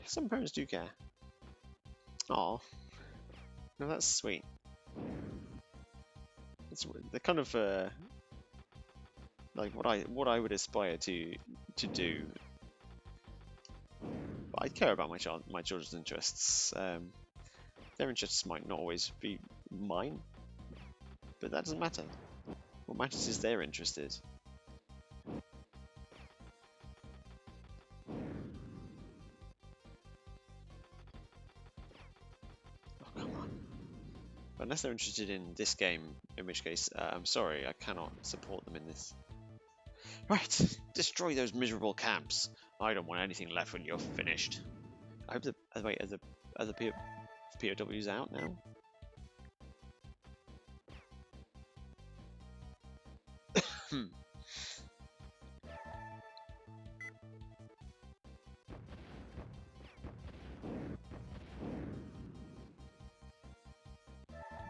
Some parents do care. Oh, no, that's sweet. It's the kind of like what I would aspire to do. But I care about my children's interests. Their interests might not always be mine, but that doesn't matter. What matters is they're interested. Oh, come on. But unless they're interested in this game, in which case, I'm sorry, I cannot support them in this. Right, destroy those miserable camps. I don't want anything left when you're finished. I hope the wait, are the POWs out now?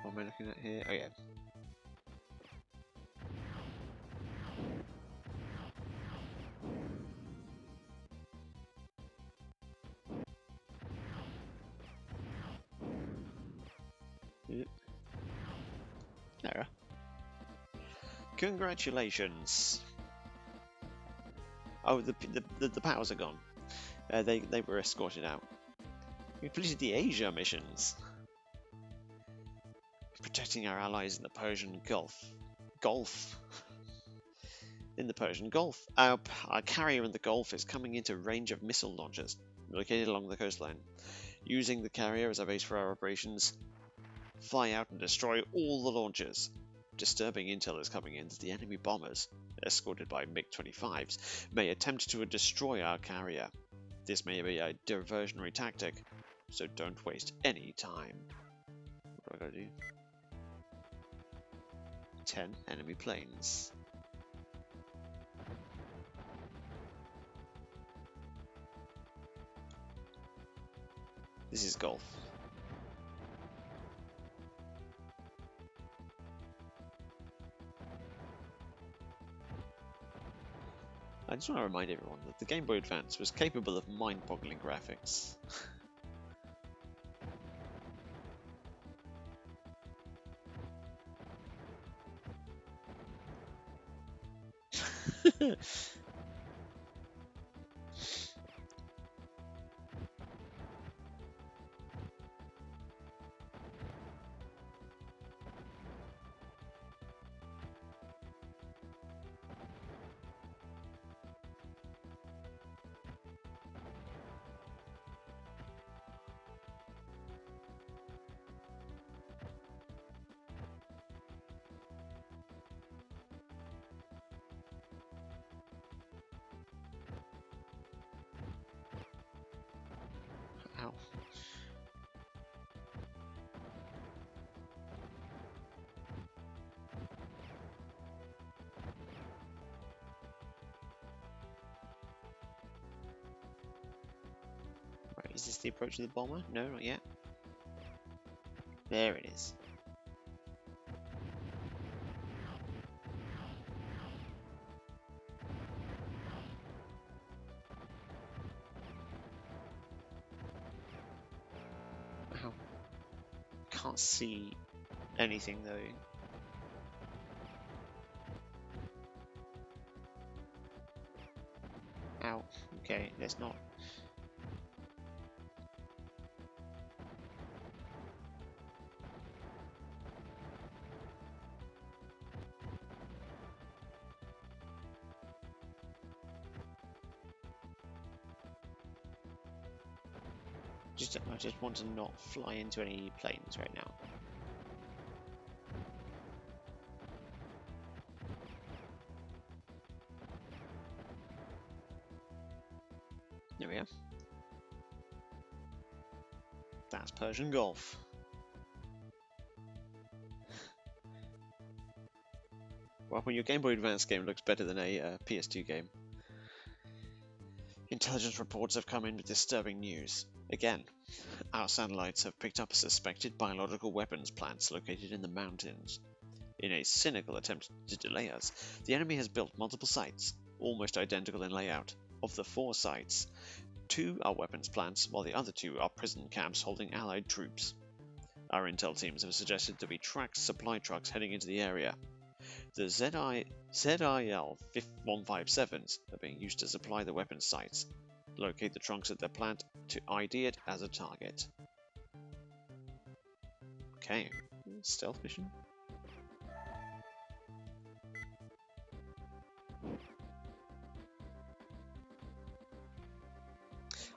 What am I looking at here? Oh yeah. Yep. There we are. Congratulations. Oh, the powers are gone. They were escorted out. We completed the Asia missions. Protecting our allies in the Persian Gulf. In the Persian Gulf. Our carrier in the Gulf is coming into range of missile launchers located along the coastline. Using the carrier as a base for our operations, fly out and destroy all the launchers. Disturbing intel is coming in that the enemy bombers, escorted by MiG-25s, may attempt to destroy our carrier. This may be a diversionary tactic, so don't waste any time. What do I gotta do? 10 enemy planes. This is Gulf. I just want to remind everyone that the Game Boy Advance was capable of mind-boggling graphics. Is this the approach of the bomber? No, not yet. There it is. Ow. Can't see anything though. Ow. Okay, let's not. I just want to not fly into any planes right now. There we are. That's Persian Gulf. Well, when your Game Boy Advance game looks better than a PS2 game. Intelligence reports have come in with disturbing news. Again, our satellites have picked up a suspected biological weapons plant located in the mountains. In a cynical attempt to delay us, the enemy has built multiple sites, almost identical in layout. Of the 4 sites, 2 are weapons plants, while the other 2 are prison camps holding Allied troops. Our intel teams have suggested there be tracked supply trucks heading into the area. The ZIL-157s are being used to supply the weapons sites. Locate the trunks at their plant to ID it as a target. Okay, stealth mission.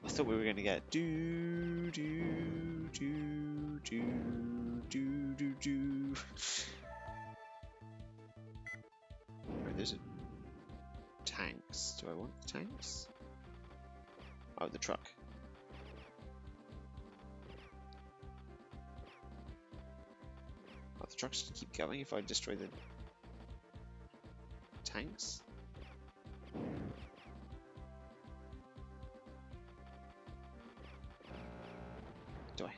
I thought we were going to get do do do do do do do. Right, there's a tanks. Do I want the tanks? Oh, the truck. Oh, the trucks keep going if I destroy the tanks. Do I?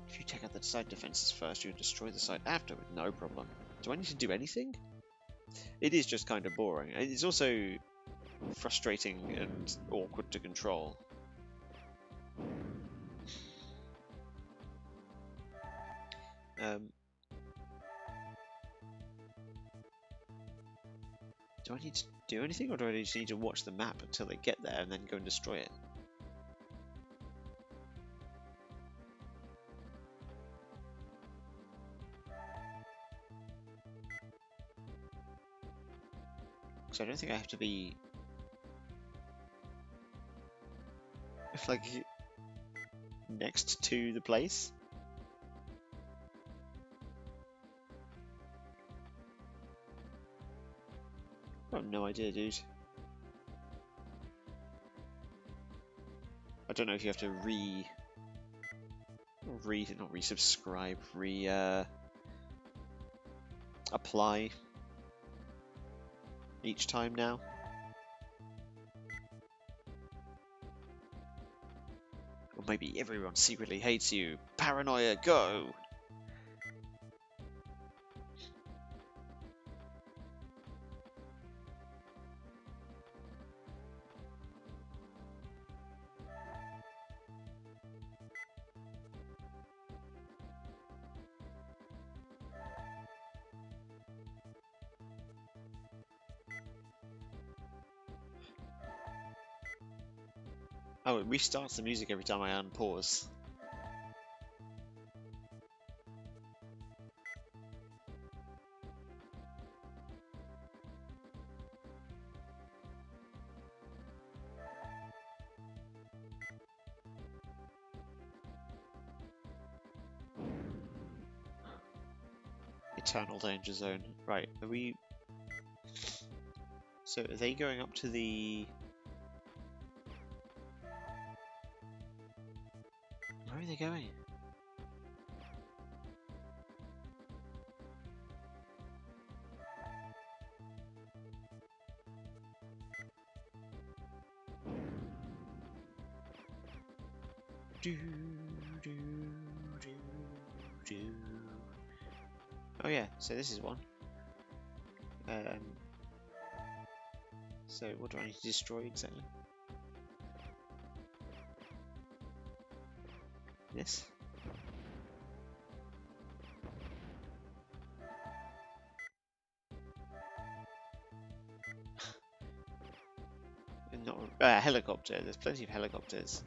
If you take out the site defenses first, you destroy the site afterward. No problem. Do I need to do anything? It is just kind of boring. It's also frustrating and awkward to control. Do I need to do anything, or do I just need to watch the map until they get there and then go and destroy it? So I don't think I have to be like next to the place. I have no idea, dude. I don't know if you have to not resubscribe, apply each time now. Or maybe everyone secretly hates you. Paranoia, go! Oh, it restarts the music every time I unpause. Eternal danger zone. Right, are we... So are they going up to the... Where are they going? Do, do, do, do. Oh yeah, so this is one. So what do I need to destroy exactly? This? Not helicopter. There's plenty of helicopters.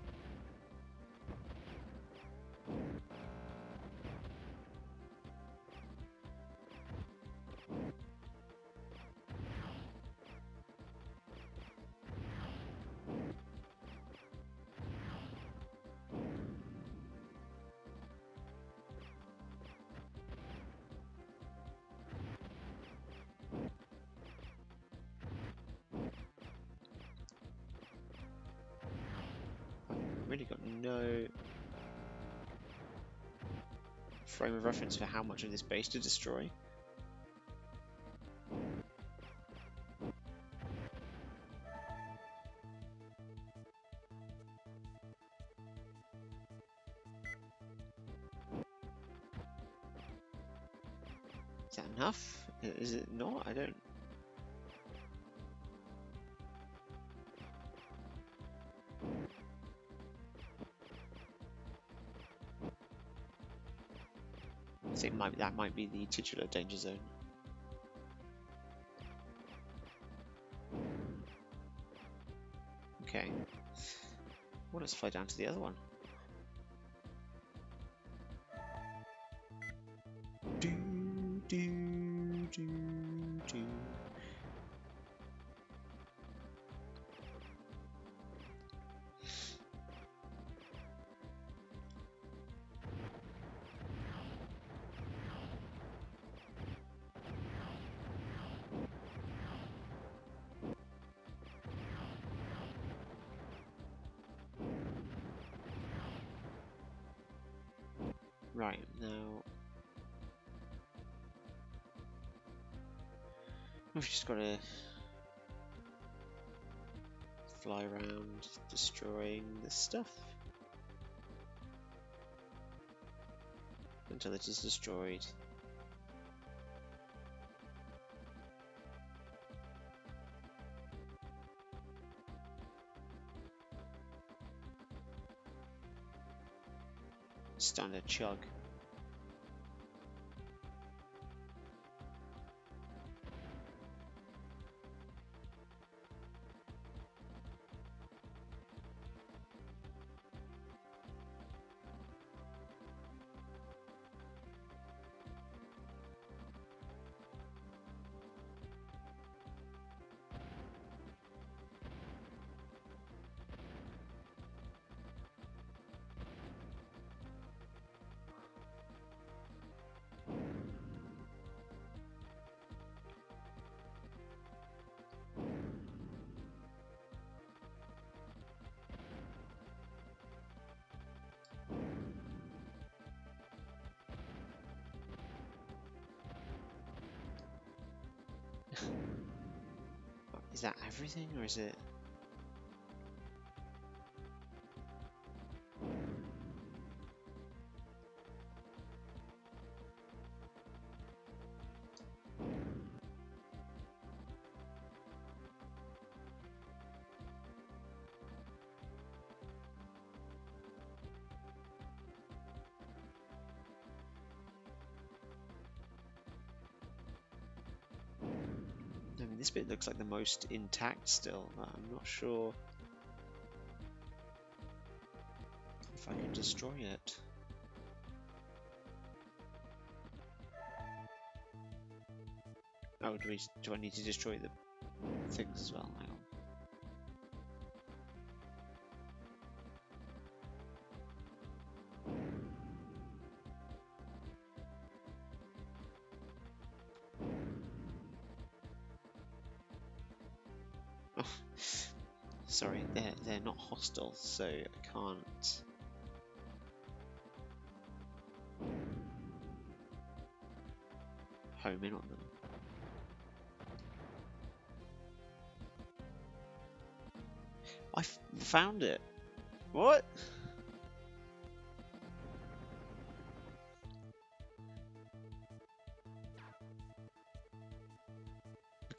Really got no frame of reference for how much of this base to destroy. Is that enough? Is it not? I don't... I think that might be the titular danger zone. Okay. Well, let's fly down to the other one. Do, do, do, do. Right, now we've just got to fly around destroying this stuff until it is destroyed. Standard chug. Is that everything, or is it... I mean, this bit looks like the most intact still, but I'm not sure if I can destroy it. Oh, do I need to destroy the things as well? Hang on. Oh, sorry, they're not hostile, so I can't. Home in on them. I found it. What?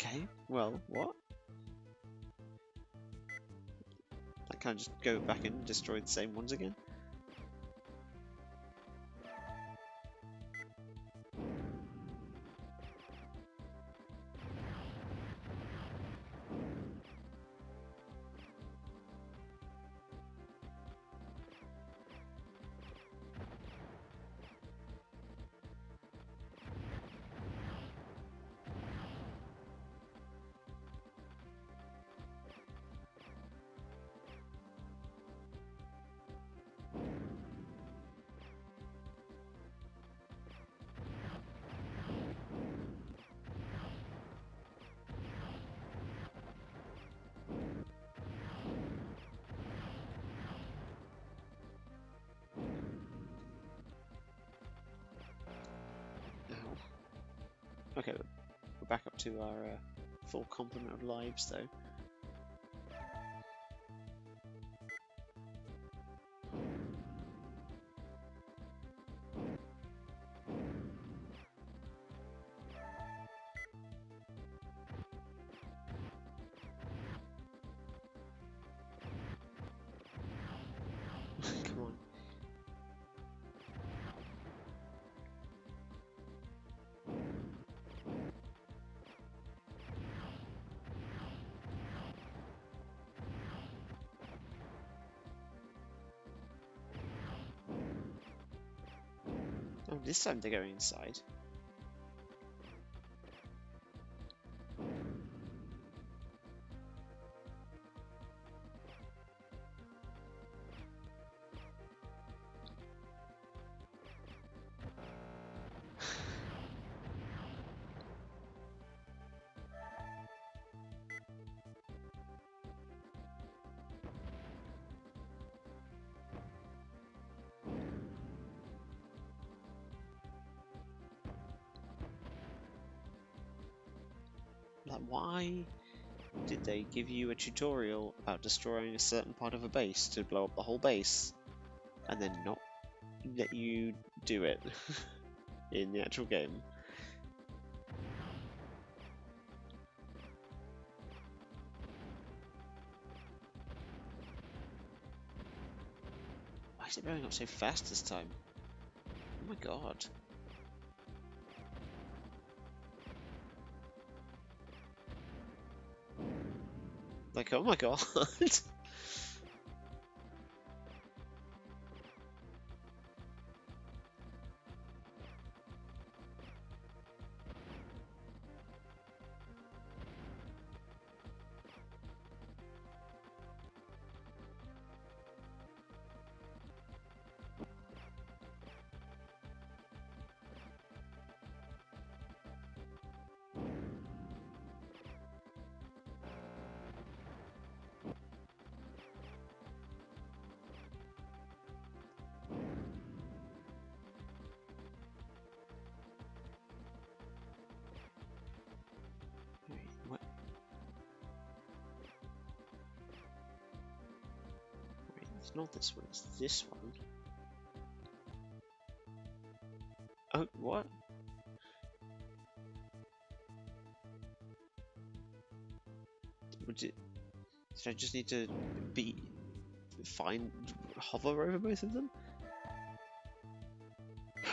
Okay, well, what? Like, can I just go back in and destroy the same ones again? Okay, we're back up to our full complement of lives, though. Come on. Oh, this time they're going inside. Like, why did they give you a tutorial about destroying a certain part of a base to blow up the whole base, and then not let you do it in the actual game? Why is it blowing up so fast this time? Oh my god. Like, oh my god. Wait, what? Wait, it's not this one, it's this one. Oh, what? Would it... Did I just need to hover over both of them?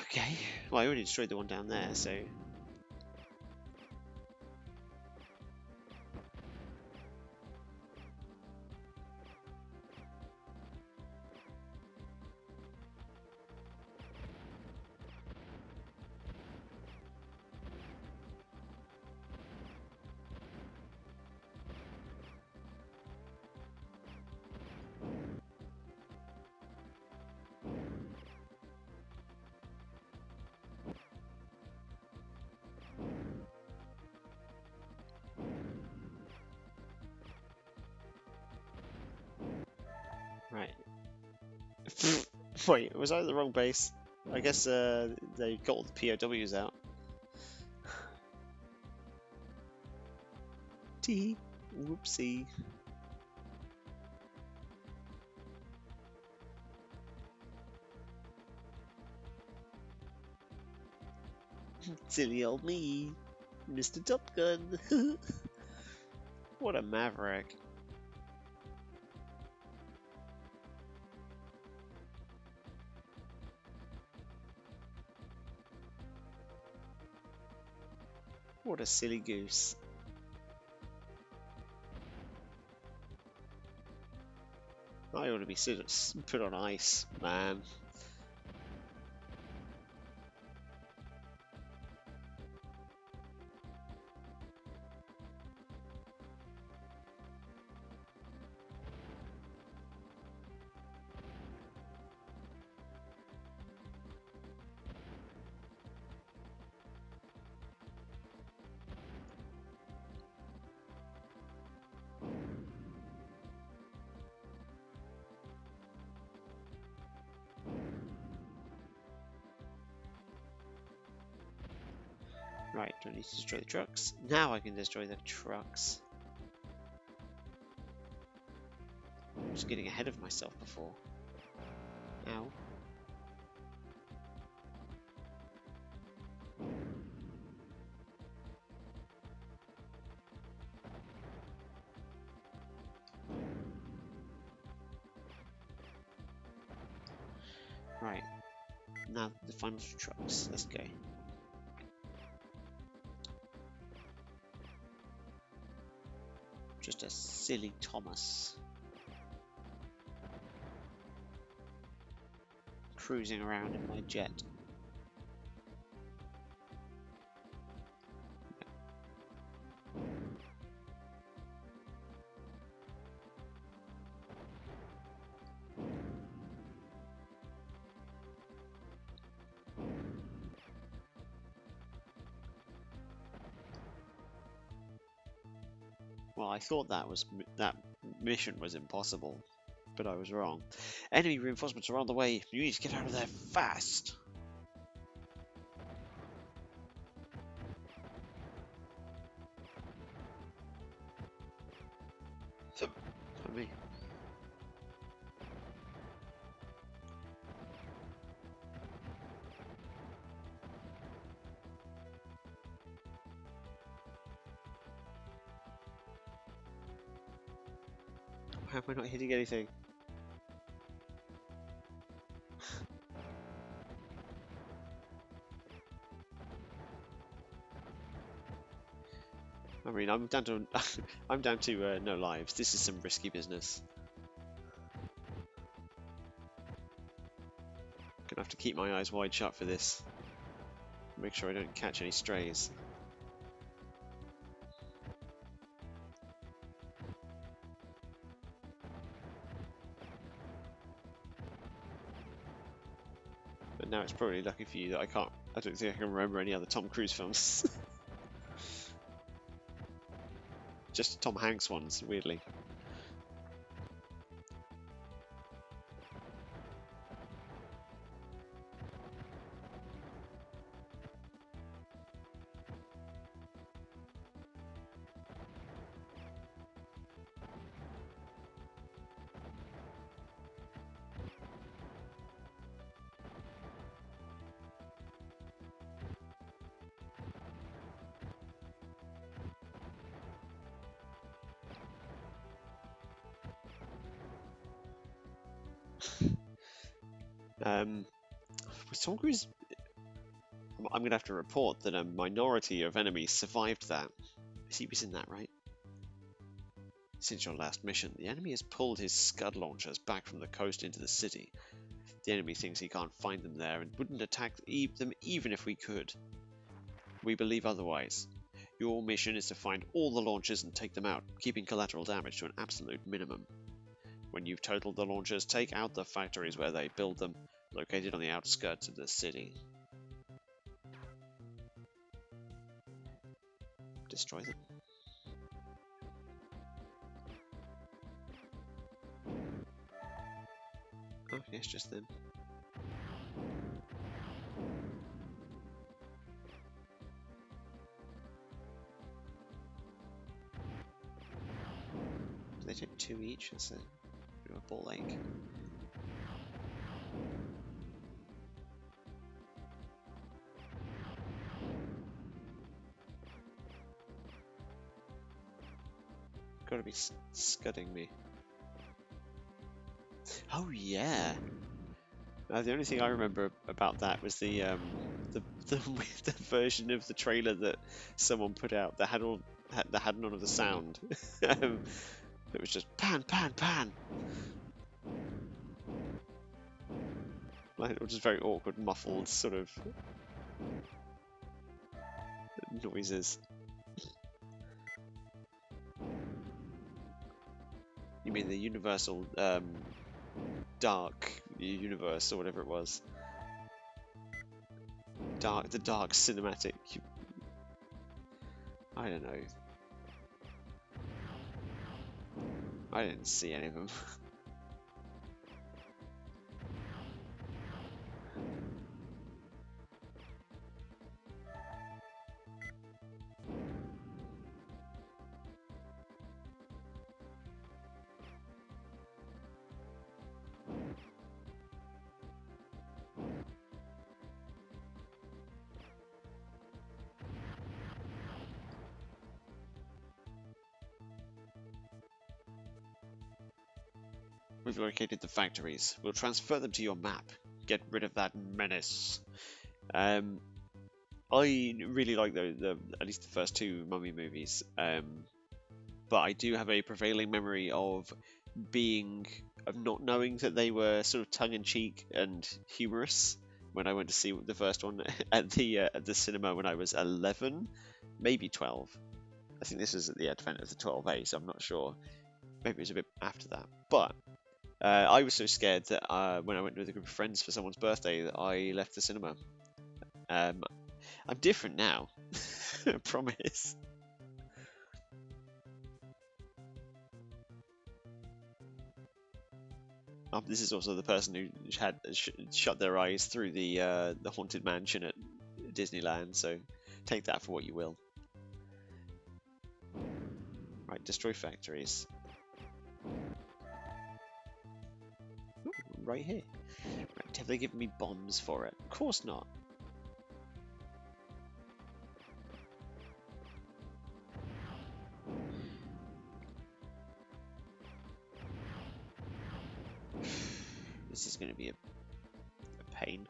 Okay. Well, I already destroyed the one down there, so... Right. Wait, was I at the wrong base? I guess they got all the POWs out. Tee. Whoopsie. Silly old me. Mr. Top Gun. What a maverick. What a silly goose. I ought to be put on ice, man. Right, do I need to destroy the trucks? Now I can destroy the trucks. I was getting ahead of myself before. Ow. Right, now the final trucks. Let's go. Just a silly Thomas. Cruising around in my jet. Well, I thought that mission was impossible, but I was wrong. Enemy reinforcements are on the way. You need to get out of there fast. For me. Why am I not hitting anything? I mean, I'm down to I'm down to no lives. This is some risky business. Gonna have to keep my eyes wide shut for this. Make sure I don't catch any strays. But now it's probably lucky for you that I don't think I can remember any other Tom Cruise films. Just Tom Hanks ones, weirdly. With Tom Cruise, I'm gonna have to report that a minority of enemies survived that. He was in that, right? Since your last mission, the enemy has pulled his Scud launchers back from the coast into the city. The enemy thinks he can't find them there and wouldn't attack them even if we could. We believe otherwise. Your mission is to find all the launchers and take them out, keeping collateral damage to an absolute minimum. When you've totaled the launchers, take out the factories where they build them, located on the outskirts of the city. Destroy them. Oh, yes, just them. Do they take 2 each? That's a ball ache. Gotta be scudding me. Oh yeah. The only thing I remember about that was the the version of the trailer that someone put out that had none of the sound. It was just pan, pan, pan. Like, it was just very awkward, muffled sort of noises. You mean the Universal Dark Universe or whatever it was? The Dark Cinematic. I don't know. I didn't see any of them. We've located the factories. We'll transfer them to your map. Get rid of that menace. I really like the at least the first two Mummy movies. But I do have a prevailing memory of not knowing that they were sort of tongue-in-cheek and humorous when I went to see the first one at the cinema when I was 11, maybe 12. I think this was at the advent of the 12A, so I'm not sure. Maybe it was a bit after that. But I was so scared that when I went with a group of friends for someone's birthday that I left the cinema. I'm different now, I promise. This is also the person who had shut their eyes through the Haunted Mansion at Disneyland, so take that for what you will. Right, destroy factories. Ooh, right here. Right, have they given me bombs for it? Of course not. This is going to be a pain.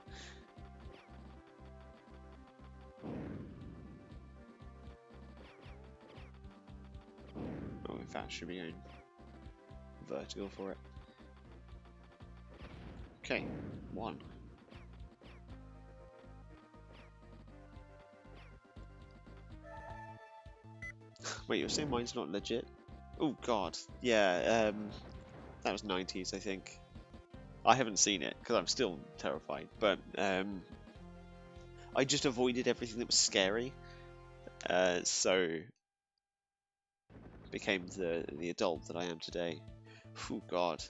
Oh, in fact, should be going vertical for it. Okay, 1. Wait, you're saying mine's not legit? Oh god, yeah, that was 90s, I think. I haven't seen it because I'm still terrified, but I just avoided everything that was scary, so became the adult that I am today. Oh god,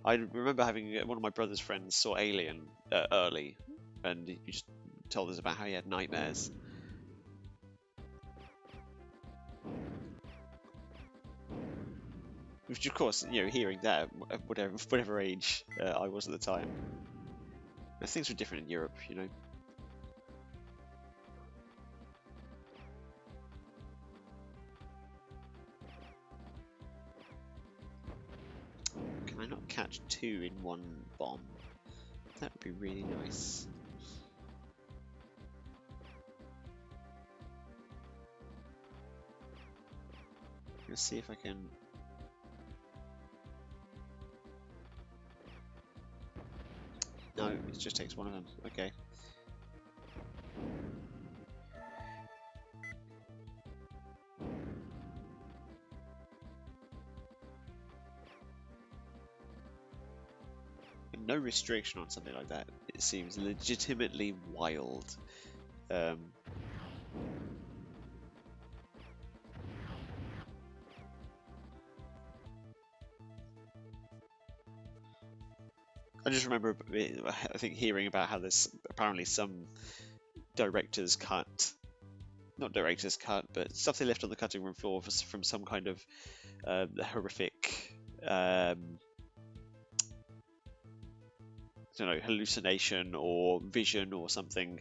I remember having one of my brother's friends saw Alien early, and he just told us about how he had nightmares. Which, of course, you know, hearing that at whatever age I was at the time, things were different in Europe, you know. Can I not catch 2 in one bomb? That would be really nice. Let's see if I can. No, it just takes one of them. Okay. And no restriction on something like that. It seems legitimately wild. I just remember, I think, hearing about how there's apparently some director's cut, not director's cut, but stuff they left on the cutting room floor from some kind of horrific, I don't know, hallucination or vision or something,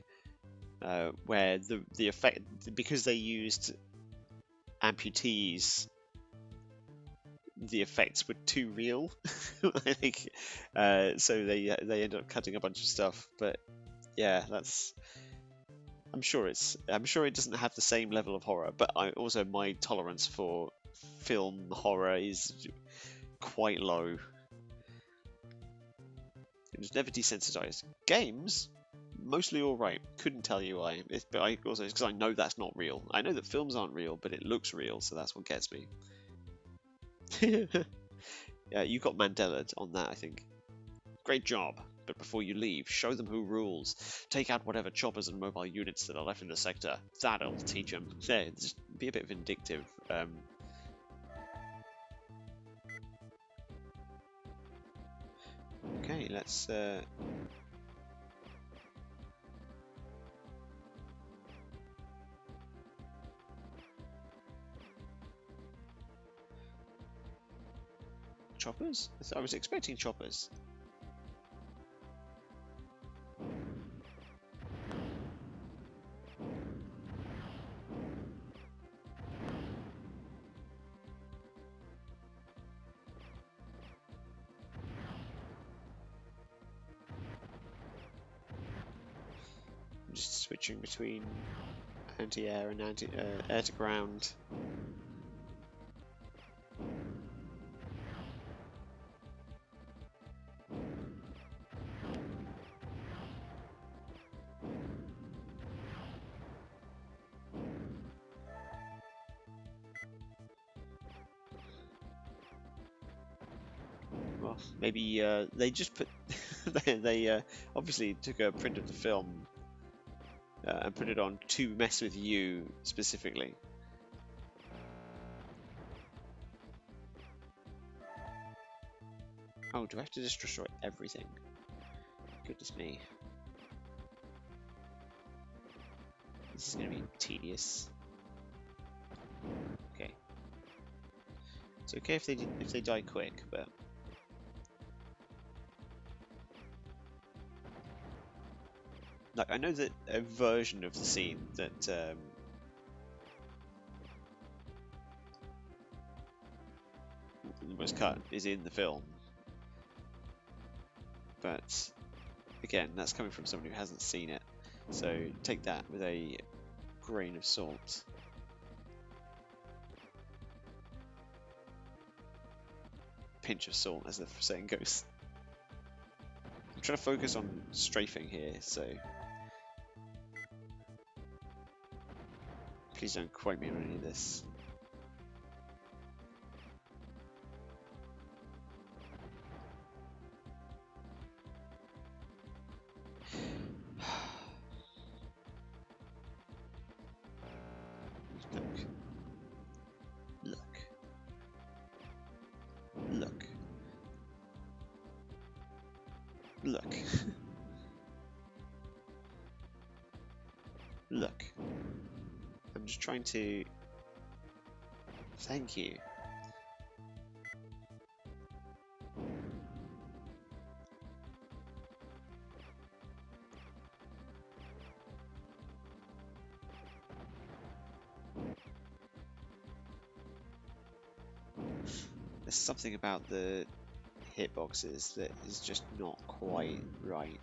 where the effect, because they used amputees the effects were too real. I think so. They end up cutting a bunch of stuff, but yeah, that's. I'm sure it doesn't have the same level of horror, but my tolerance for film horror is quite low. It was never desensitized. Games, mostly all right. Couldn't tell you why. But I also because I know that's not real. I know that films aren't real, but it looks real, so that's what gets me. Yeah, you got Mandela on that, I think. Great job. But before you leave, show them who rules. Take out whatever choppers and mobile units that are left in the sector. That'll teach them. Yeah, just be a bit vindictive. Okay, let's. Choppers? I was expecting choppers. Just switching between anti-air and air to ground. Well, maybe they just put they obviously took a print of the film and put it on to mess with you specifically. Oh, do I have to just destroy everything? Goodness me. This is going to be tedious. Okay. It's okay if they die quick, but like I know that a version of the scene that was cut is in the film, but again, that's coming from someone who hasn't seen it, so take that with a grain of salt. Pinch of salt, as the saying goes. I'm trying to focus on strafing here, so please don't quote me on any of this. Look. Look. Look. I'm just trying to... Thank you. There's something about the hitboxes that is just not quite right.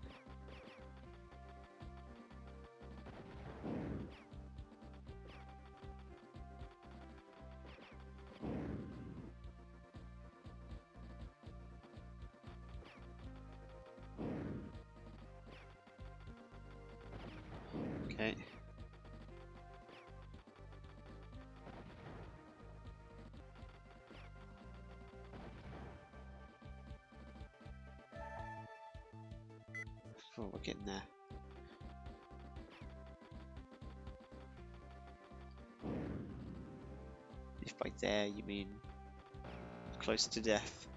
Okay. Oh, we're getting there. If by there you mean close to death.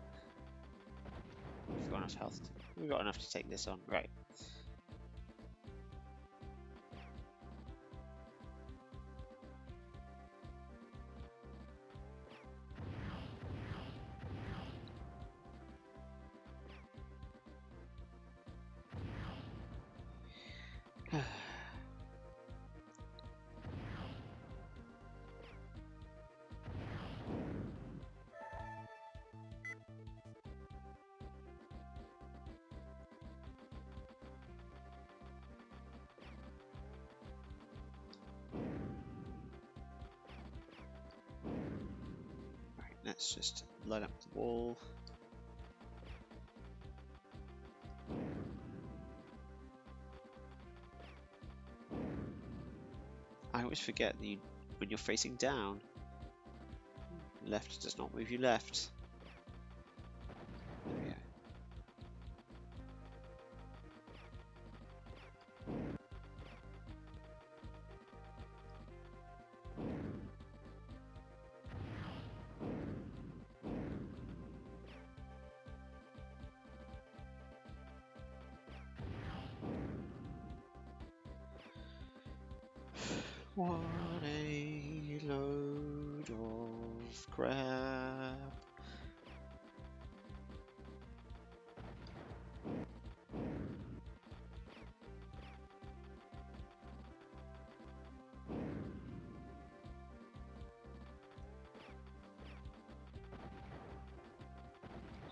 We've got enough health. We've got enough to take this on. Right. Let's just line up the wall. I always forget that when you're facing down, left does not move you left. There we go. What a load of crap.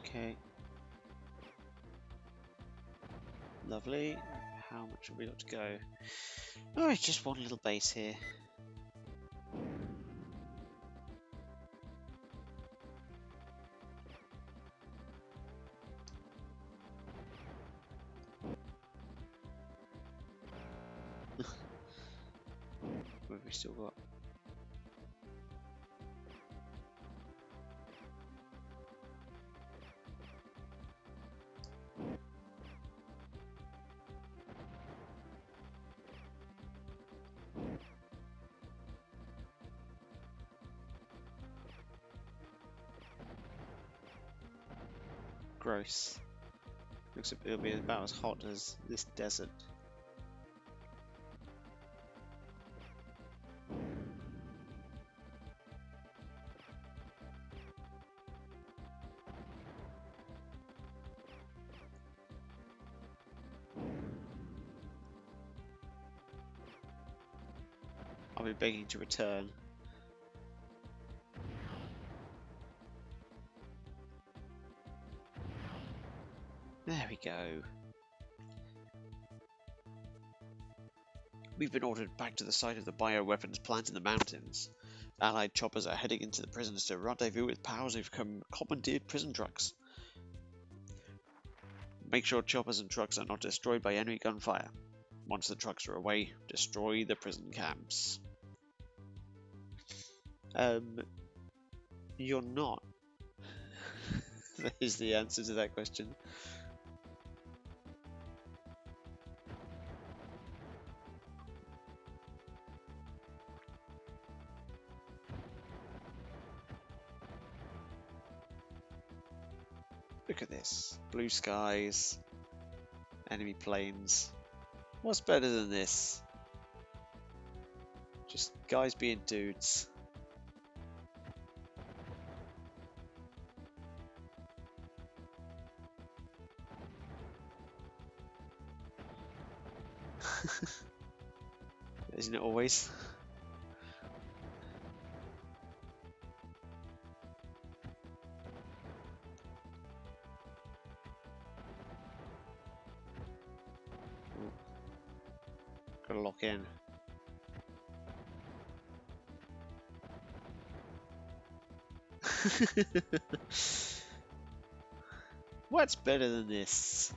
Okay. Lovely. How much have we got to go? Oh, it's just one little base here. What have we still got? Gross. Looks like it'll be about as hot as this desert. I'll be begging to return. There we go. We've been ordered back to the site of the bioweapons plant in the mountains. Allied choppers are heading into the prisons to rendezvous with powers who've commandeered prison trucks. Make sure choppers and trucks are not destroyed by enemy gunfire. Once the trucks are away, destroy the prison camps. You're not. That is the answer to that question. Look at this. Blue skies, enemy planes. What's better than this? Just guys being dudes. Isn't it always? Gotta lock in. What's better than this?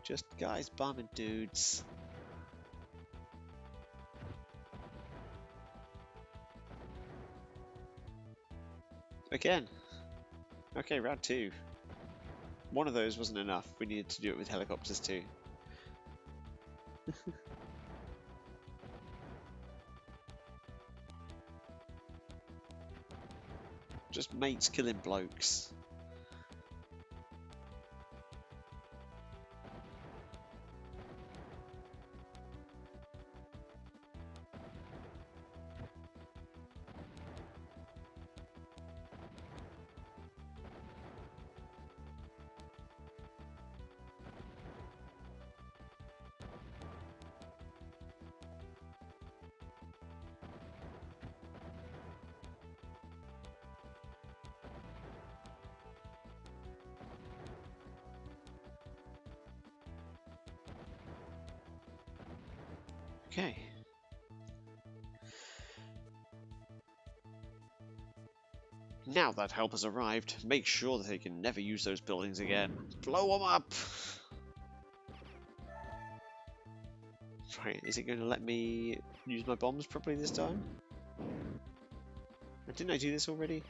Just guys bombing dudes. Again. Okay, round 2. One of those wasn't enough. We needed to do it with helicopters too. Just mates killing blokes. Okay. Now that help has arrived, make sure that they can never use those buildings again. Blow them up! Right, is it going to let me use my bombs properly this time? Didn't I do this already?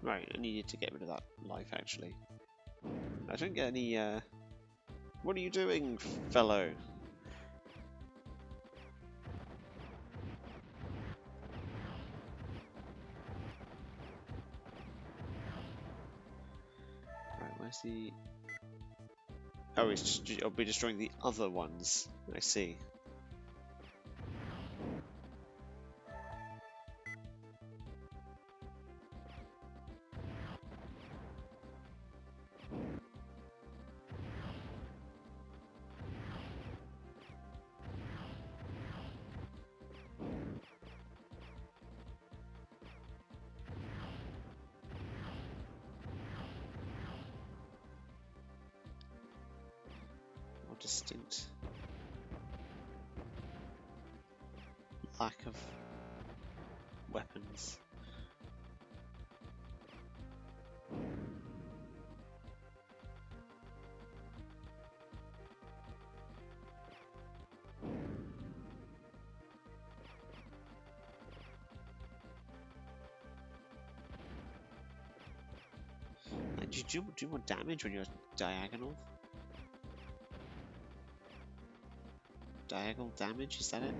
Right, I needed to get rid of that life, actually. I don't get any, What are you doing, fellow? Right, where's the... Oh, I'll be destroying the other ones. I see. More distinct lack of weapons. Do you do more damage when you're diagonal? Diagonal damage, is that it?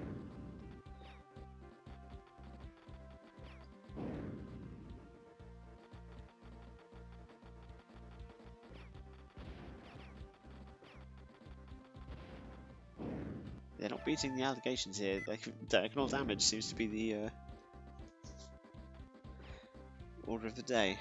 They're not beating the allegations here. Like, diagonal damage seems to be the order of the day.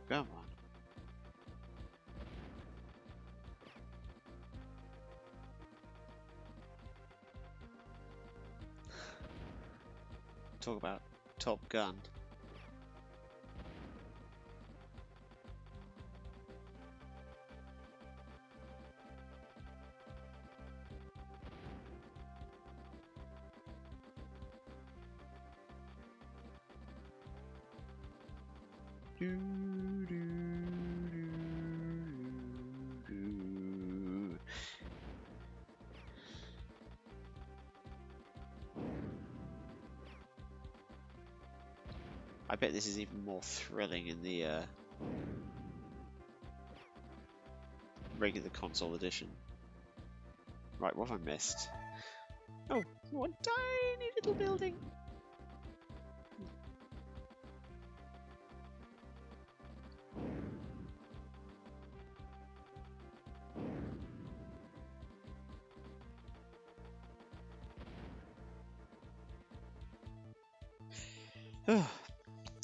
Come on. Talk about Top Gun. I bet this is even more thrilling in the regular console edition. Right, what have I missed? Oh, one tiny little building.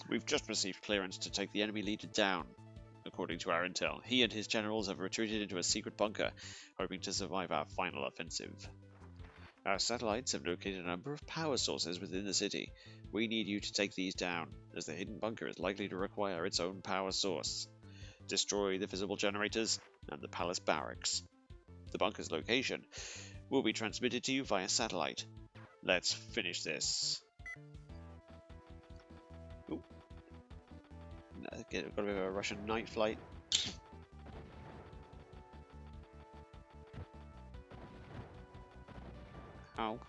We've just received clearance to take the enemy leader down. According to our intel, he and his generals have retreated into a secret bunker, hoping to survive our final offensive. Our satellites have located a number of power sources within the city. We need you to take these down, as the hidden bunker is likely to require its own power source. Destroy the visible generators and the palace barracks. The bunker's location will be transmitted to you via satellite. Let's finish this. Got a bit of a Russian night flight. Ow.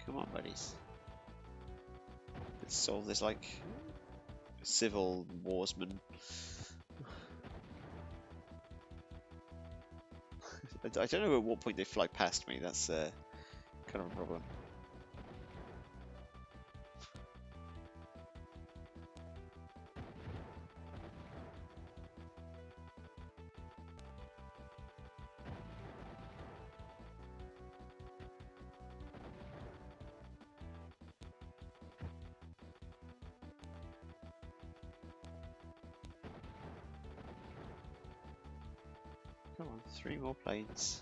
Come on, buddies. Let's solve this like civil warsman. I don't know at what point they fly past me. That's kind of a problem. Come on, 3 more planes.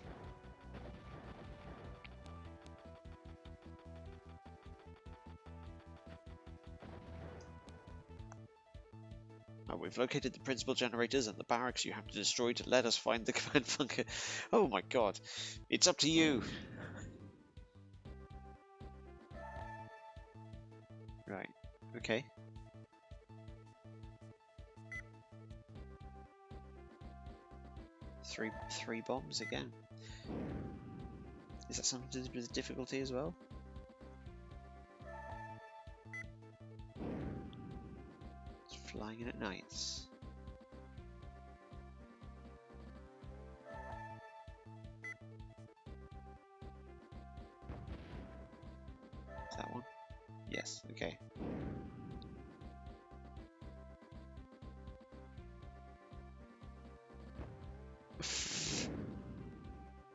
Oh, we've located the principal generators and the barracks you have to destroy to let us find the command bunker. Oh my god. It's up to you. Right. Okay. Three bombs again. Is that something to do with difficulty as well? It's flying in at nights. Is that one? Yes, okay.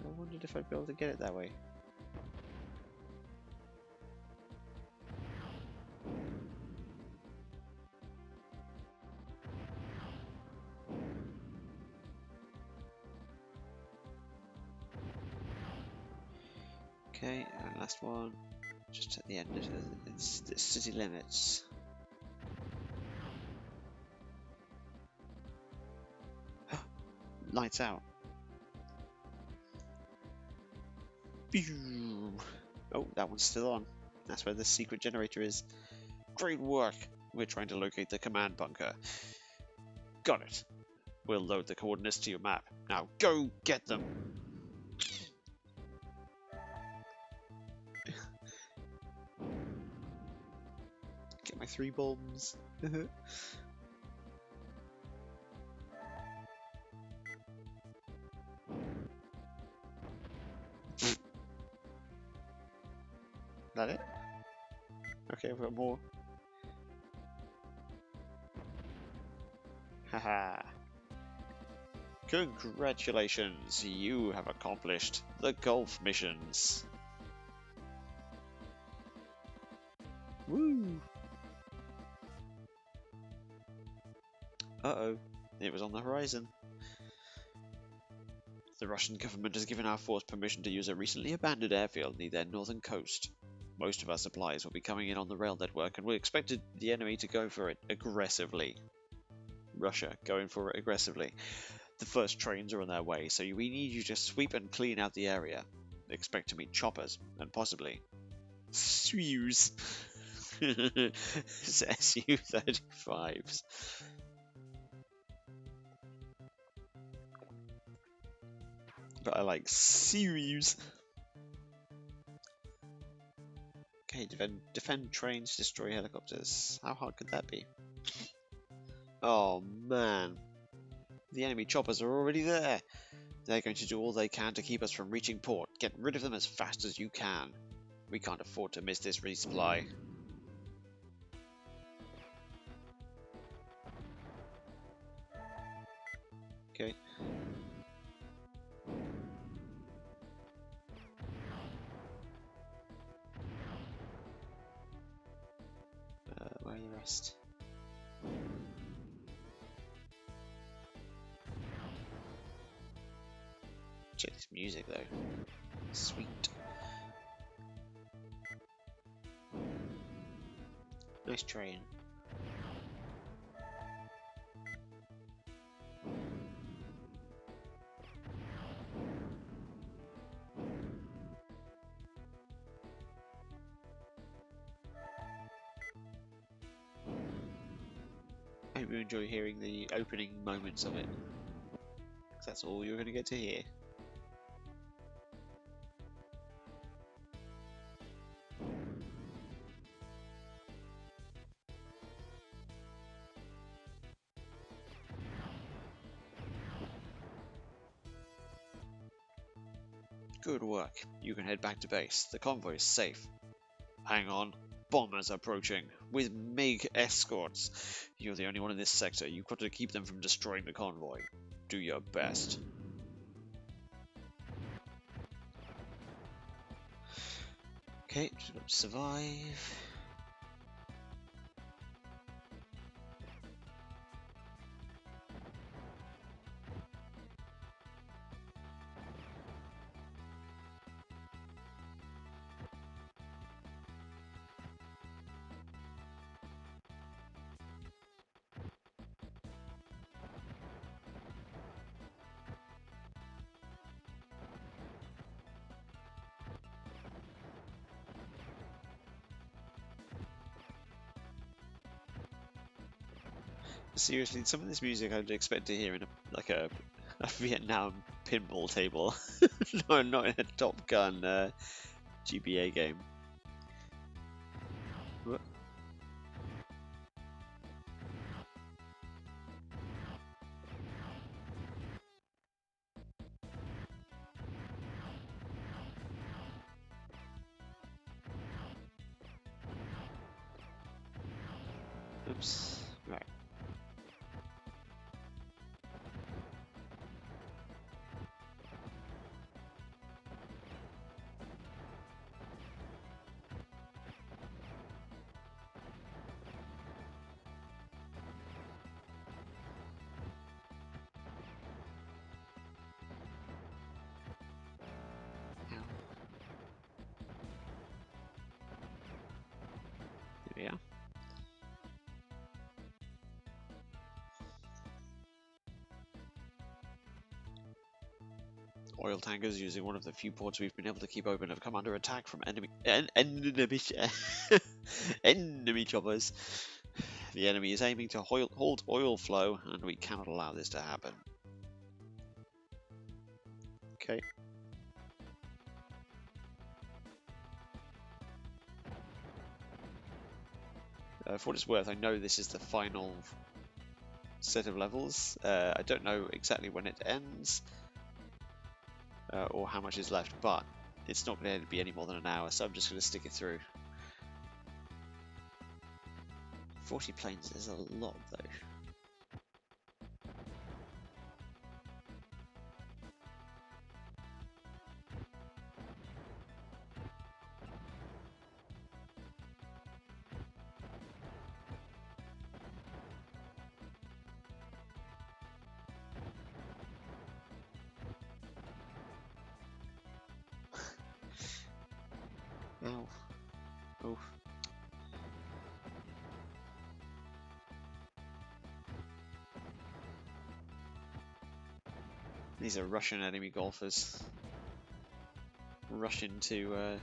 I wondered if I'd be able to get it that way. Okay, and last one, just at the end of the city limits. Lights out. Oh, that one's still on. That's where the secret generator is. Great work! We're trying to locate the command bunker. Got it. We'll load the coordinates to your map. Now go get them! Get my 3 bombs. That it? Okay, I've got more. Haha. Congratulations, you have accomplished the Gulf missions. Woo! Uh-oh, it was on the horizon. The Russian government has given our force permission to use a recently abandoned airfield near their northern coast. Most of our supplies will be coming in on the rail network, and we expected the enemy to go for it aggressively. Russia going for it aggressively. The first trains are on their way, so we need you to sweep and clean out the area. Expect to meet choppers, and possibly SUs. SU-35s. But I like SUs. Okay, defend trains, destroy helicopters. How hard could that be? Oh man. The enemy choppers are already there. They're going to do all they can to keep us from reaching port. Get rid of them as fast as you can. We can't afford to miss this resupply. Okay. Where are the rest? Check this music though. Sweet. Nice train. I hope you enjoy hearing the opening moments of it. 'Cause that's all you're going to get to hear. Good work. You can head back to base. The convoy is safe. Hang on. Bombers approaching. With MiG escorts. You're the only one in this sector. You've got to keep them from destroying the convoy. Do your best. Okay, just got to survive. Seriously, some of this music I'd expect to hear in a Vietnam pinball table. No, not in a Top Gun GBA game. Whoop. Oops. Right. Ow. There we are. Oil tankers, using one of the few ports we've been able to keep open, have come under attack from enemy enemy choppers. The enemy is aiming to halt oil flow, and we cannot allow this to happen. Okay. For what it's worth, I know this is the final set of levels. I don't know exactly when it ends. Or how much is left, but it's not going to be any more than an hour, so I'm just going to stick it through. 40 planes is a lot, though. Oh. Oh. These are Russian enemy golfers. Rushing to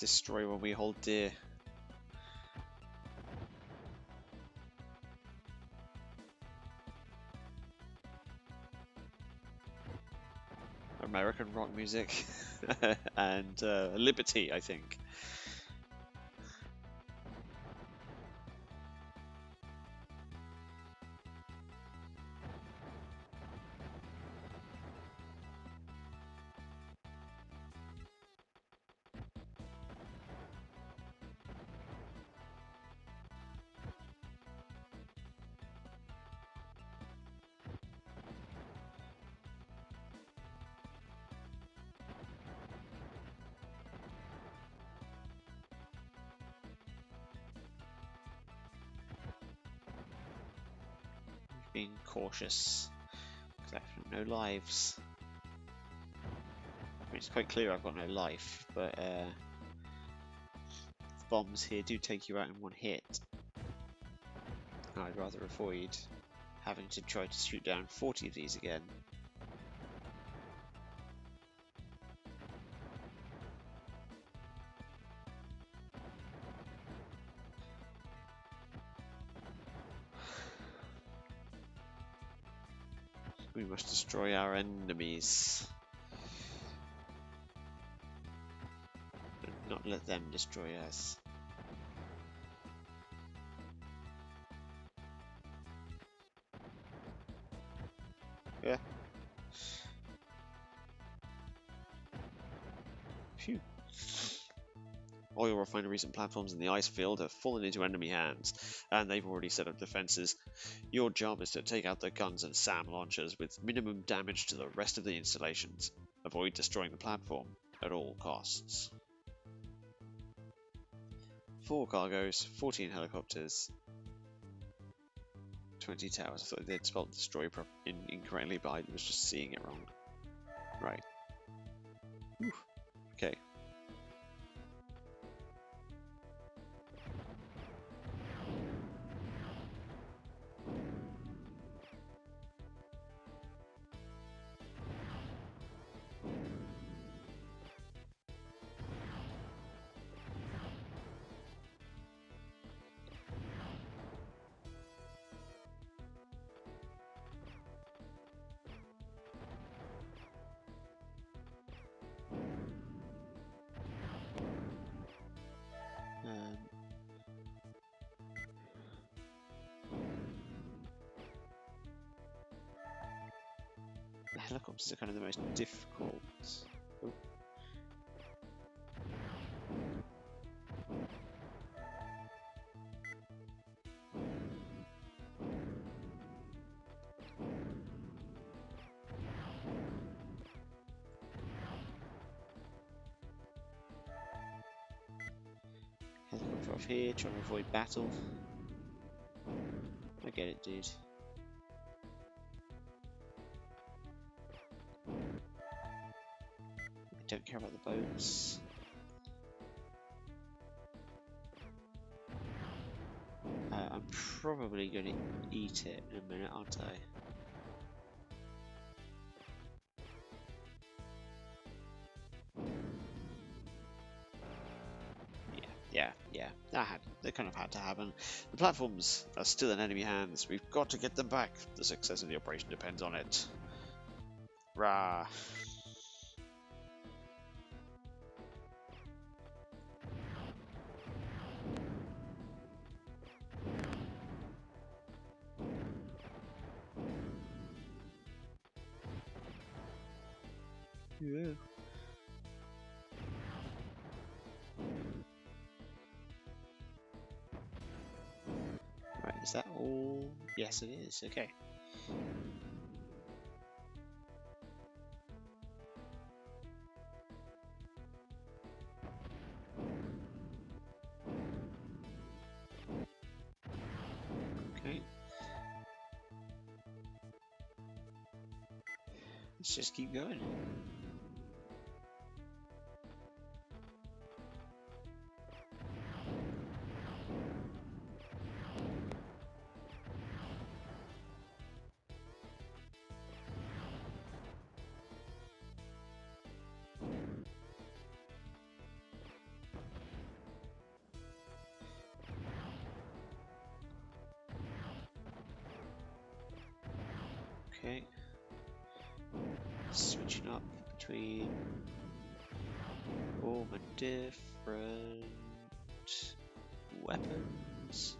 destroy what we hold dear. American rock music and Liberty, I think. Being cautious. No lives. I mean, it's quite clear I've got no life, but the bombs here do take you out in one hit. I'd rather avoid having to try to shoot down 40 of these again. We must destroy our enemies. And not let them destroy us. Yeah. Oil refineries and platforms in the ice field have fallen into enemy hands, and they've already set up defenses. Your job is to take out the guns and SAM launchers with minimum damage to the rest of the installations. Avoid destroying the platform at all costs. 4 cargoes, 14 helicopters, 20 towers. I thought they'd spelled destroy incorrectly, but I was just seeing it wrong. Right. Whew. Okay. The helicopters are kind of the most difficult. Oh. Helicopter off here, trying to avoid battle. I get it, dude. I don't care about the boats. I'm probably going to eat it in a minute, aren't I? Yeah. That kind of had to happen. The platforms are still in enemy hands. We've got to get them back. The success of the operation depends on it. Rah. Yeah. Right, is that all? Yes, it is. Okay. Okay. Let's just keep going. Okay. Switching up between all my different weapons.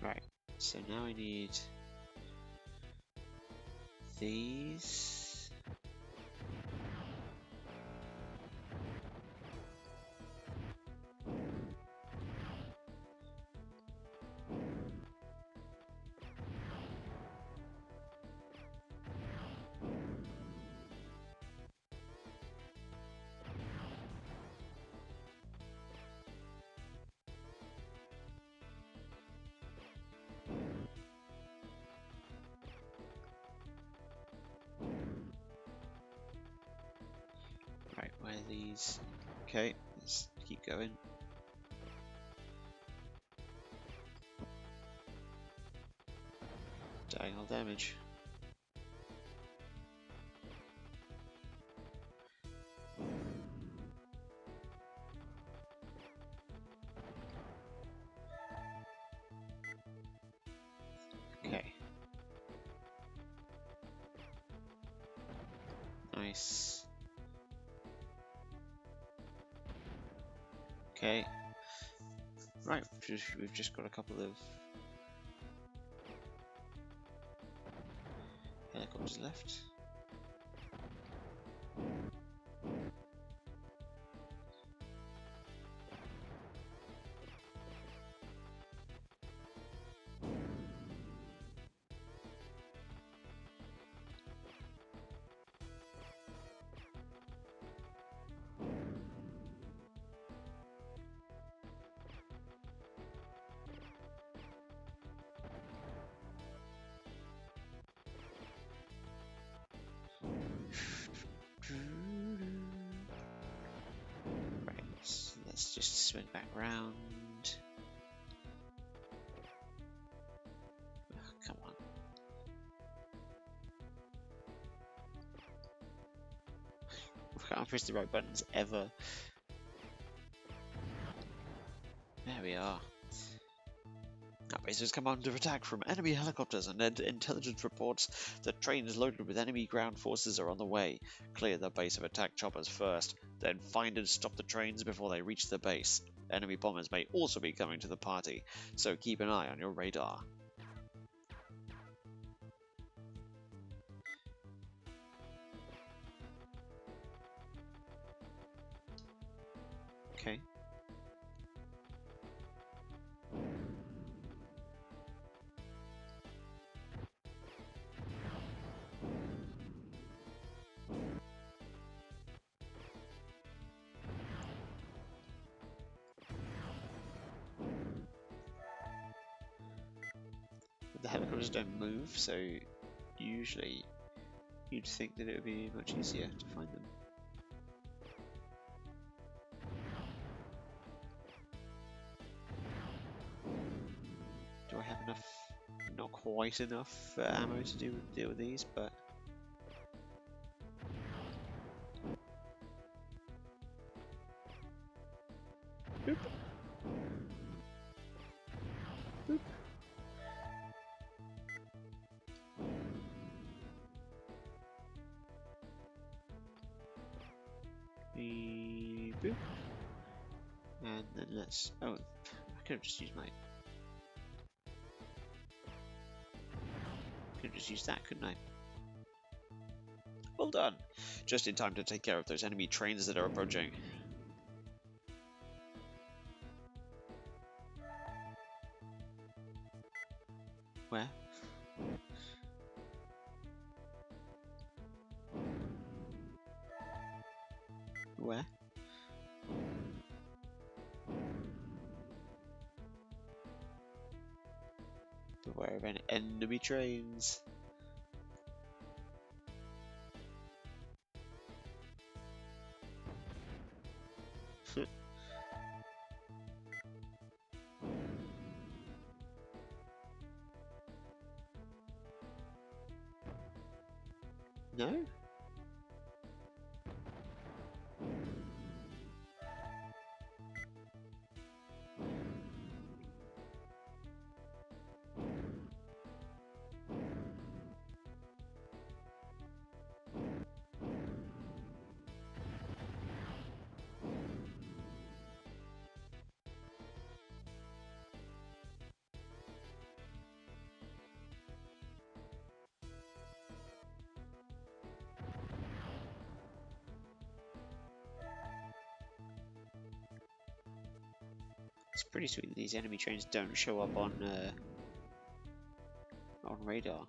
Right, so now I need these. Right, where are these? Okay, let's keep going. Diagonal damage. Okay. Nice. Nice. Okay. Right, we've just got a couple of helicopters left. Right, so let's just swing back round. Oh, come on. I can't press the right buttons ever. There we are. Our base has come under attack from enemy helicopters, and intelligence reports that trains loaded with enemy ground forces are on the way. Clear the base of attack choppers first, then find and stop the trains before they reach the base. Enemy bombers may also be coming to the party, so keep an eye on your radar. Okay. The helicopters don't move, so usually you'd think that it would be much easier to find them. Do I have enough? Not quite enough ammo to deal with these, but boop. Boop. Boop. And then let's. Oh, I could have just used my. Could have just used that, couldn't I? Well done. Just in time to take care of those enemy trains that are approaching. Where? Where? Beware of any enemy trains. No? It's pretty sweet that these enemy trains don't show up on radar.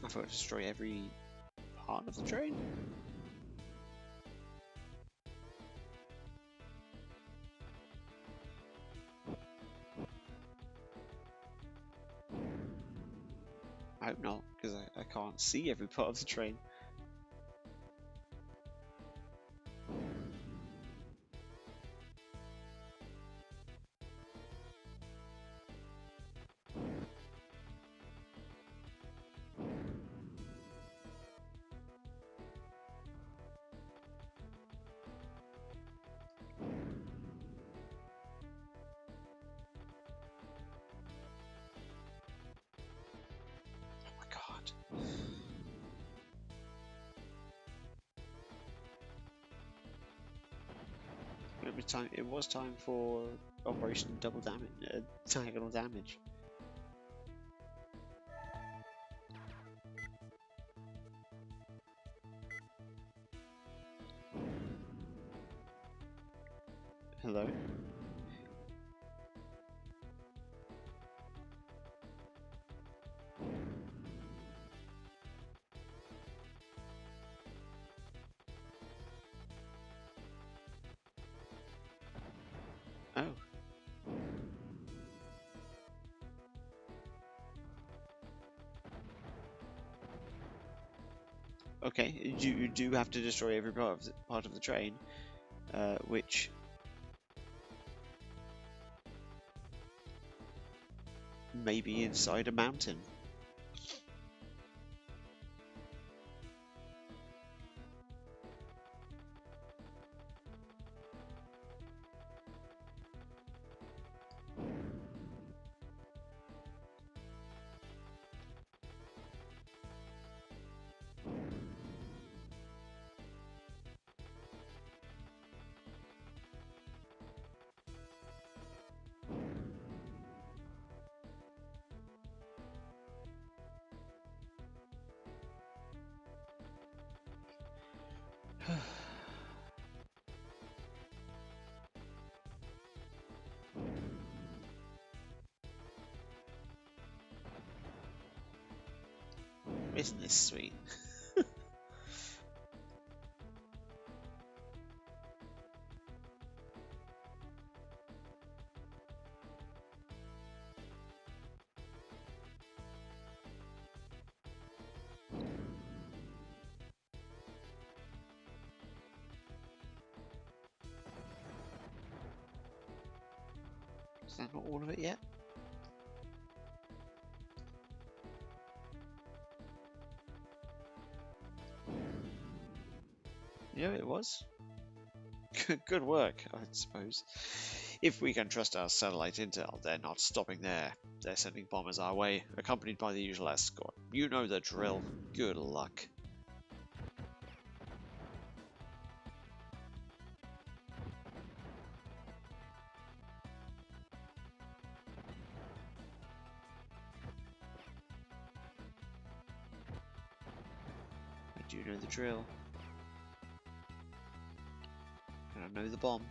I thought to destroy every part of the train. I hope not, because I can't see every part of the train. It was time. It was time for Operation Double Damage, Diagonal Damage. Hello. Oh. Okay, you do have to destroy every part of the train, which may be inside a mountain. Isn't this sweet? Is that not all of it yet? Yeah, it was. Good work, I suppose. If we can trust our satellite intel, they're not stopping there. They're sending bombers our way, accompanied by the usual escort. You know the drill. Good luck. I do know the drill. And I know the bomb.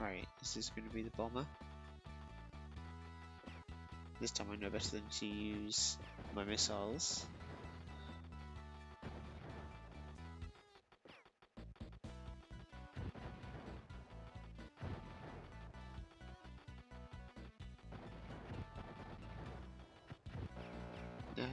Right, is this going to be the bomber? This time I know better than to use my missiles. Yeah.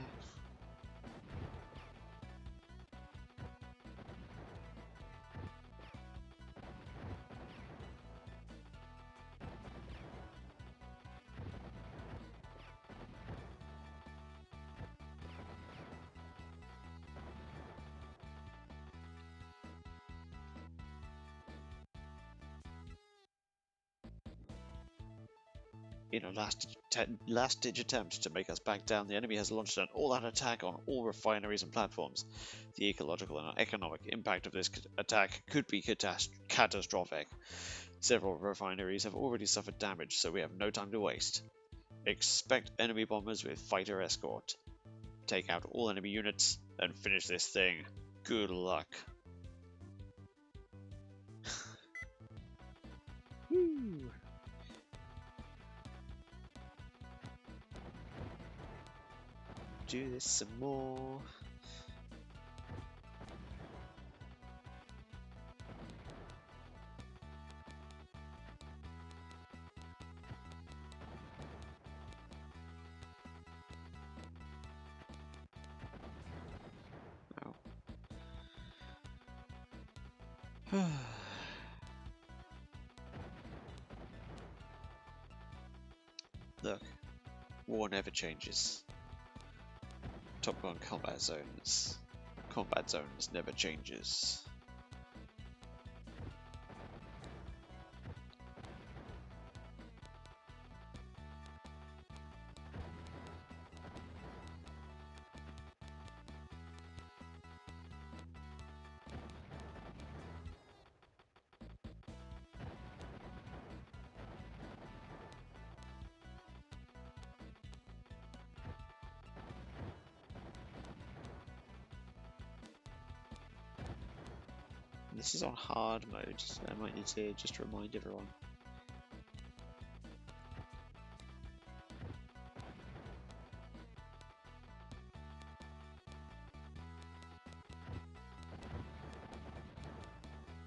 In a last-ditch attempt to make us back down, the enemy has launched an all-out attack on all refineries and platforms. The ecological and economic impact of this attack could be catastrophic. Several refineries have already suffered damage, so we have no time to waste. Expect enemy bombers with fighter escort. Take out all enemy units and finish this thing. Good luck. Woo! Do this some more. Oh. I Look, war never changes. Top Gun combat zones. Combat zones never changes. This is on hard mode, so I might need to just remind everyone.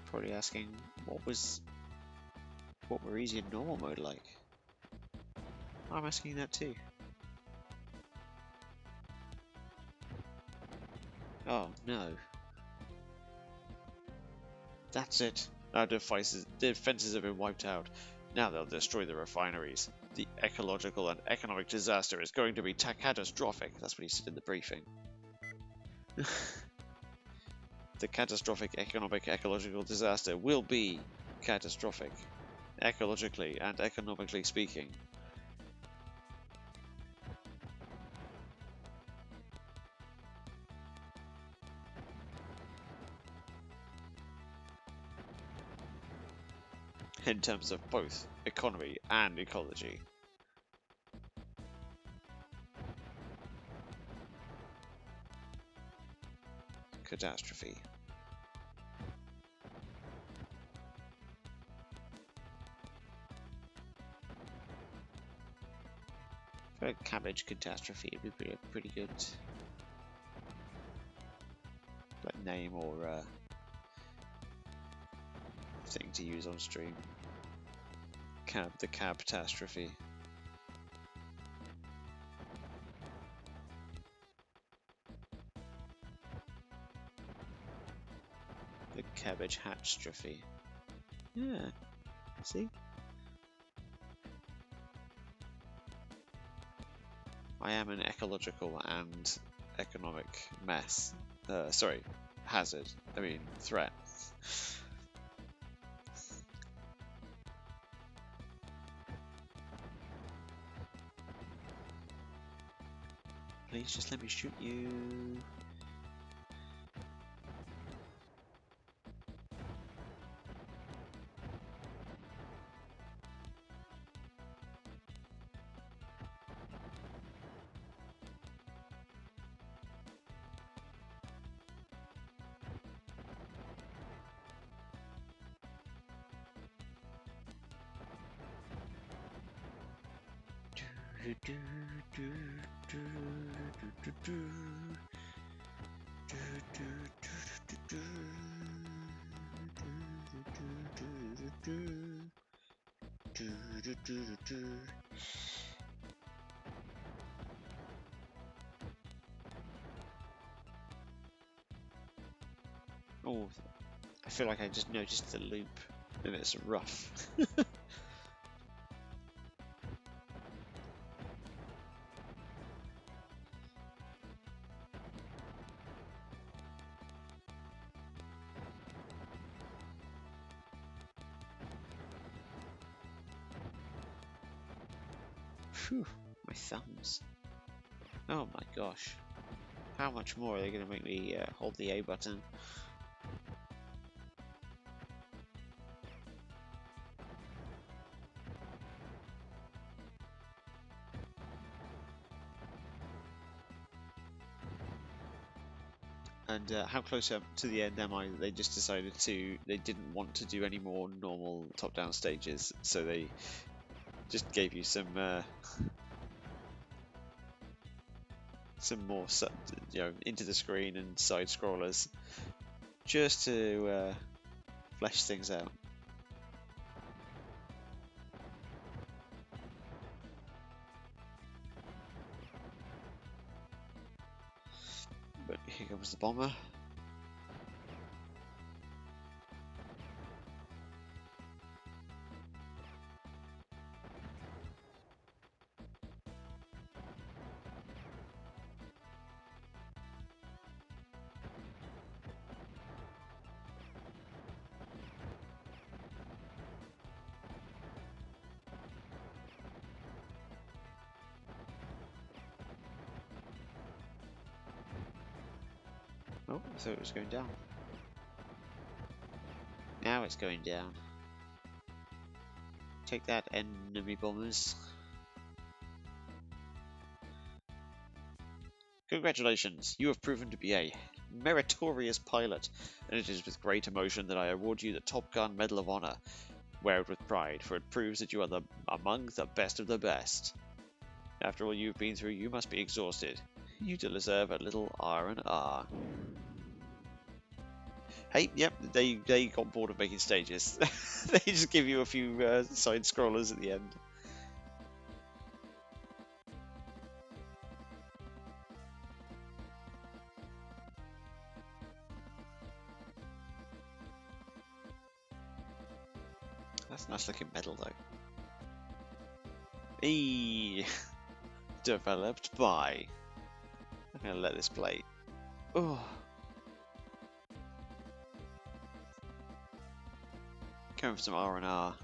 Probably asking what were easy in normal mode like. I'm asking that too. Oh no. That's it. Our defenses have been wiped out. Now they'll destroy the refineries. The ecological and economic disaster is going to be catastrophic. That's what he said in the briefing. The catastrophic economic ecological disaster will be catastrophic, ecologically and economically speaking. In terms of both economy and ecology. Catastrophe. For a cabbage catastrophe, it'd be pretty good like name or thing to use on stream. The cab catastrophe. The cabbage hatstrophe. Yeah, see? I am an ecological and economic mess. Sorry, hazard. I mean, threat. Please just let me shoot you. Oh, I feel like I just noticed the loop and it's rough. Phew, my thumbs. Oh my gosh. How much more are they going to make me hold the A button? And how close up to the end am I that they just decided they didn't want to do any more normal top-down stages, so they just gave you some more, into the screen and side scrollers, just to flesh things out. But here comes the bomber. Oh, I thought it was going down. Now it's going down. Take that, enemy bombers. Congratulations, you have proven to be a meritorious pilot, and it is with great emotion that I award you the Top Gun Medal of Honor. Wear it with pride, for it proves that you are among the best of the best. After all you've been through, you must be exhausted. You deserve a little R&R. Hey, yep, they got bored of making stages. They just give you a few side scrollers at the end. That's a nice looking medal though. Eee, developed by. I'm gonna let this play. Oh. Going for some R&R.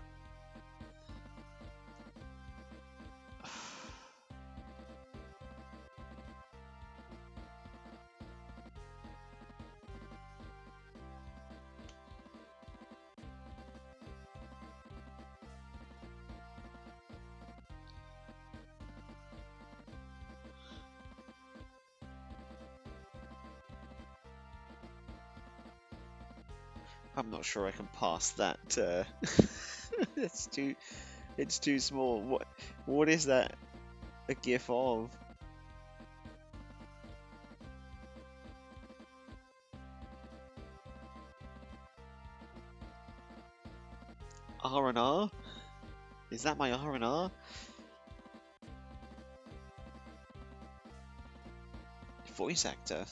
I'm not sure I can pass that. It's too small. What is that a gif of? R&R? Is that my R&R? Voice actor.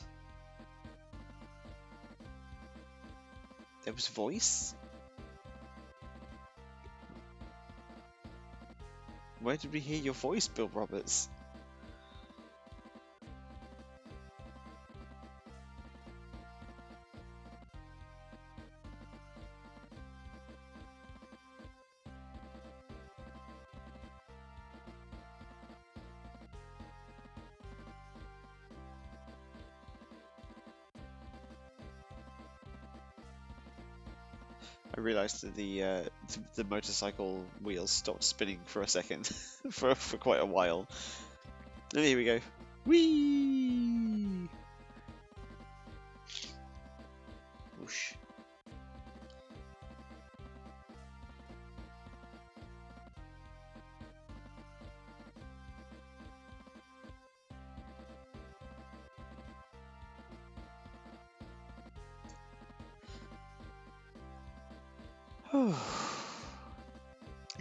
There was voice? Where did we hear your voice, Bill Roberts? I realised that the motorcycle wheels stopped spinning for a second, for quite a while. And here we go. Whee! Whoosh.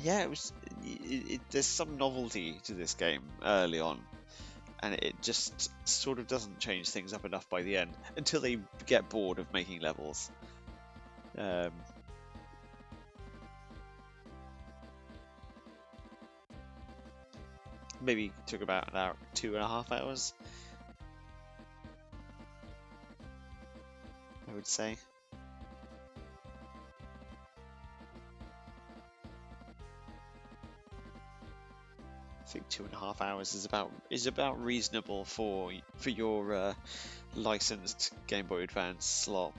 Yeah, it was. There's some novelty to this game early on, and it just sort of doesn't change things up enough by the end until they get bored of making levels. Maybe took about an hour, 2.5 hours, I would say. I think 2.5 hours is about reasonable for your licensed Game Boy Advance slop.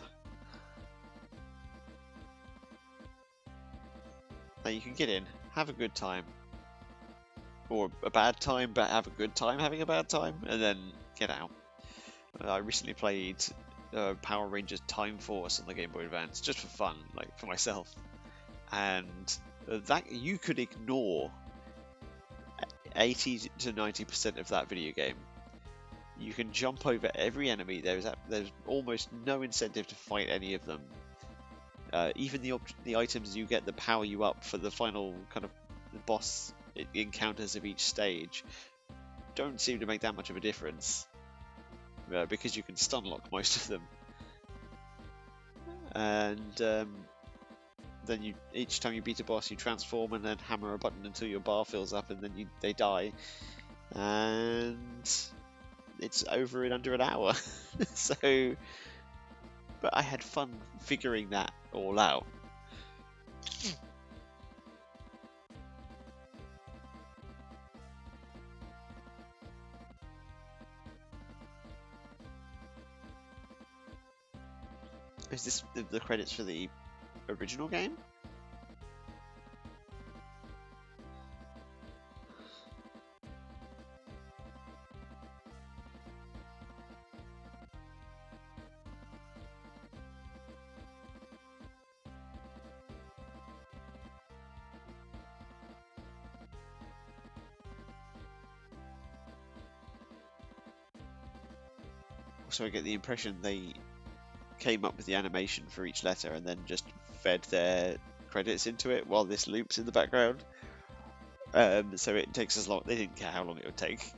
Now you can get in, have a good time, or a bad time, but have a good time having a bad time, and then get out. I recently played Power Rangers Time Force on the Game Boy Advance just for fun, like for myself, and that you could ignore 80 to 90% of that video game. You can jump over every enemy. There's almost no incentive to fight any of them. Even the items you get that power you up for the final kind of boss encounters of each stage don't seem to make that much of a difference, because you can stun lock most of them. And then each time you beat a boss, you transform and then hammer a button until your bar fills up, and then they die, and it's over in under an hour. So, but I had fun figuring that all out. Is this the credits for the original game? So I get the impression they came up with the animation for each letter and then just fed their credits into it while this loops in the background. So it takes as long. They didn't care how long it would take.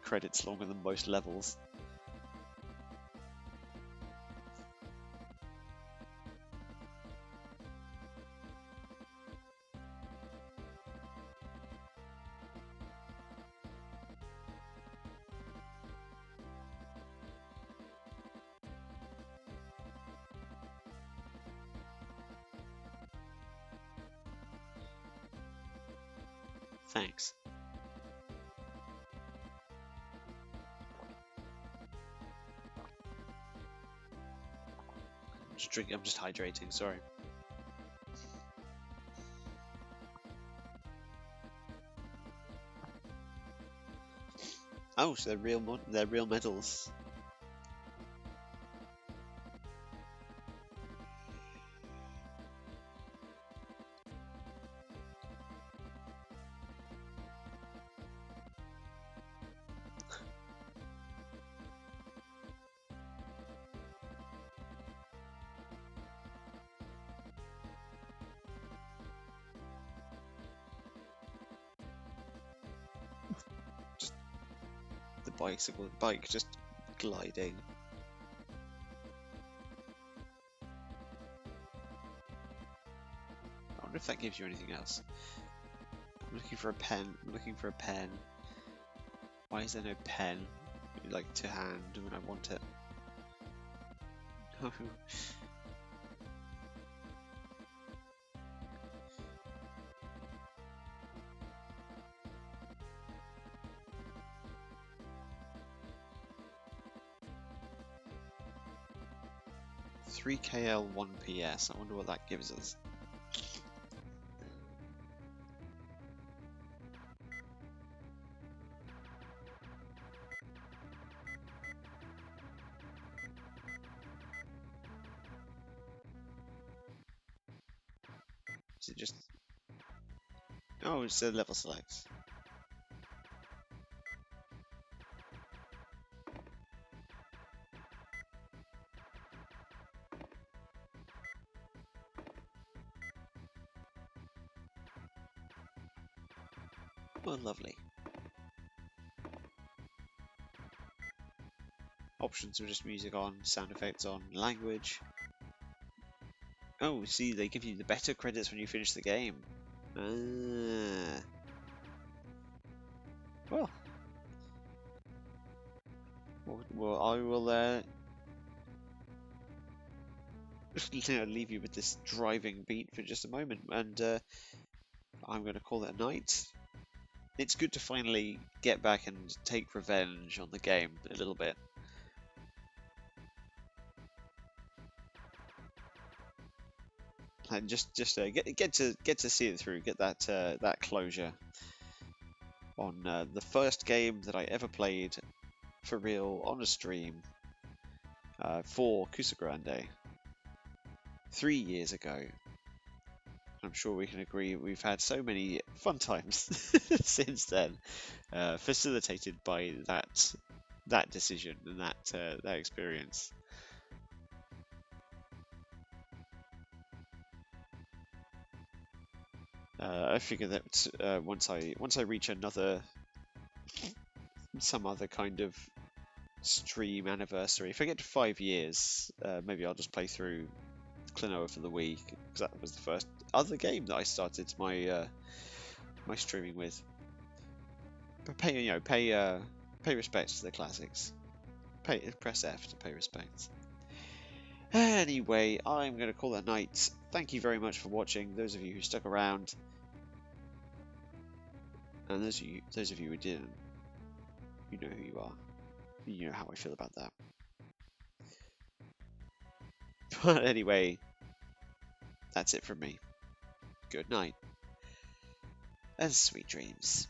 Credits longer than most levels. Thanks. I'm just hydrating, sorry. Oh, so they're real medals. The bike just gliding. I wonder if that gives you anything else. I'm looking for a pen. I'm looking for a pen. Why is there no pen, like, to hand when I want it? 3KL 1PS. I wonder what that gives us. Is it just... Oh, it's a level select. Oh, lovely. Options are just music on, sound effects on, language. Oh, see, they give you the better credits when you finish the game. Ah. Well, I will leave you with this driving beat for just a moment, and I'm going to call it a night. It's good to finally get back and take revenge on the game a little bit. And just get to see it through, get that that closure on the first game that I ever played for real on a stream for Kusagrande 3 years ago. I'm sure we can agree we've had so many fun times since then, facilitated by that decision and that experience. I figure that once I reach some other kind of stream anniversary, if I get to 5 years, maybe I'll just play through Klonoa for the Wii, because that was the first other game that I started my my streaming with. But pay respects to the classics. Press F to pay respects. Anyway, I'm going to call it a night. Thank you very much for watching, those of you who stuck around. And those of you who didn't, you know who you are. You know how I feel about that. But anyway, that's it from me. Good night, and sweet dreams.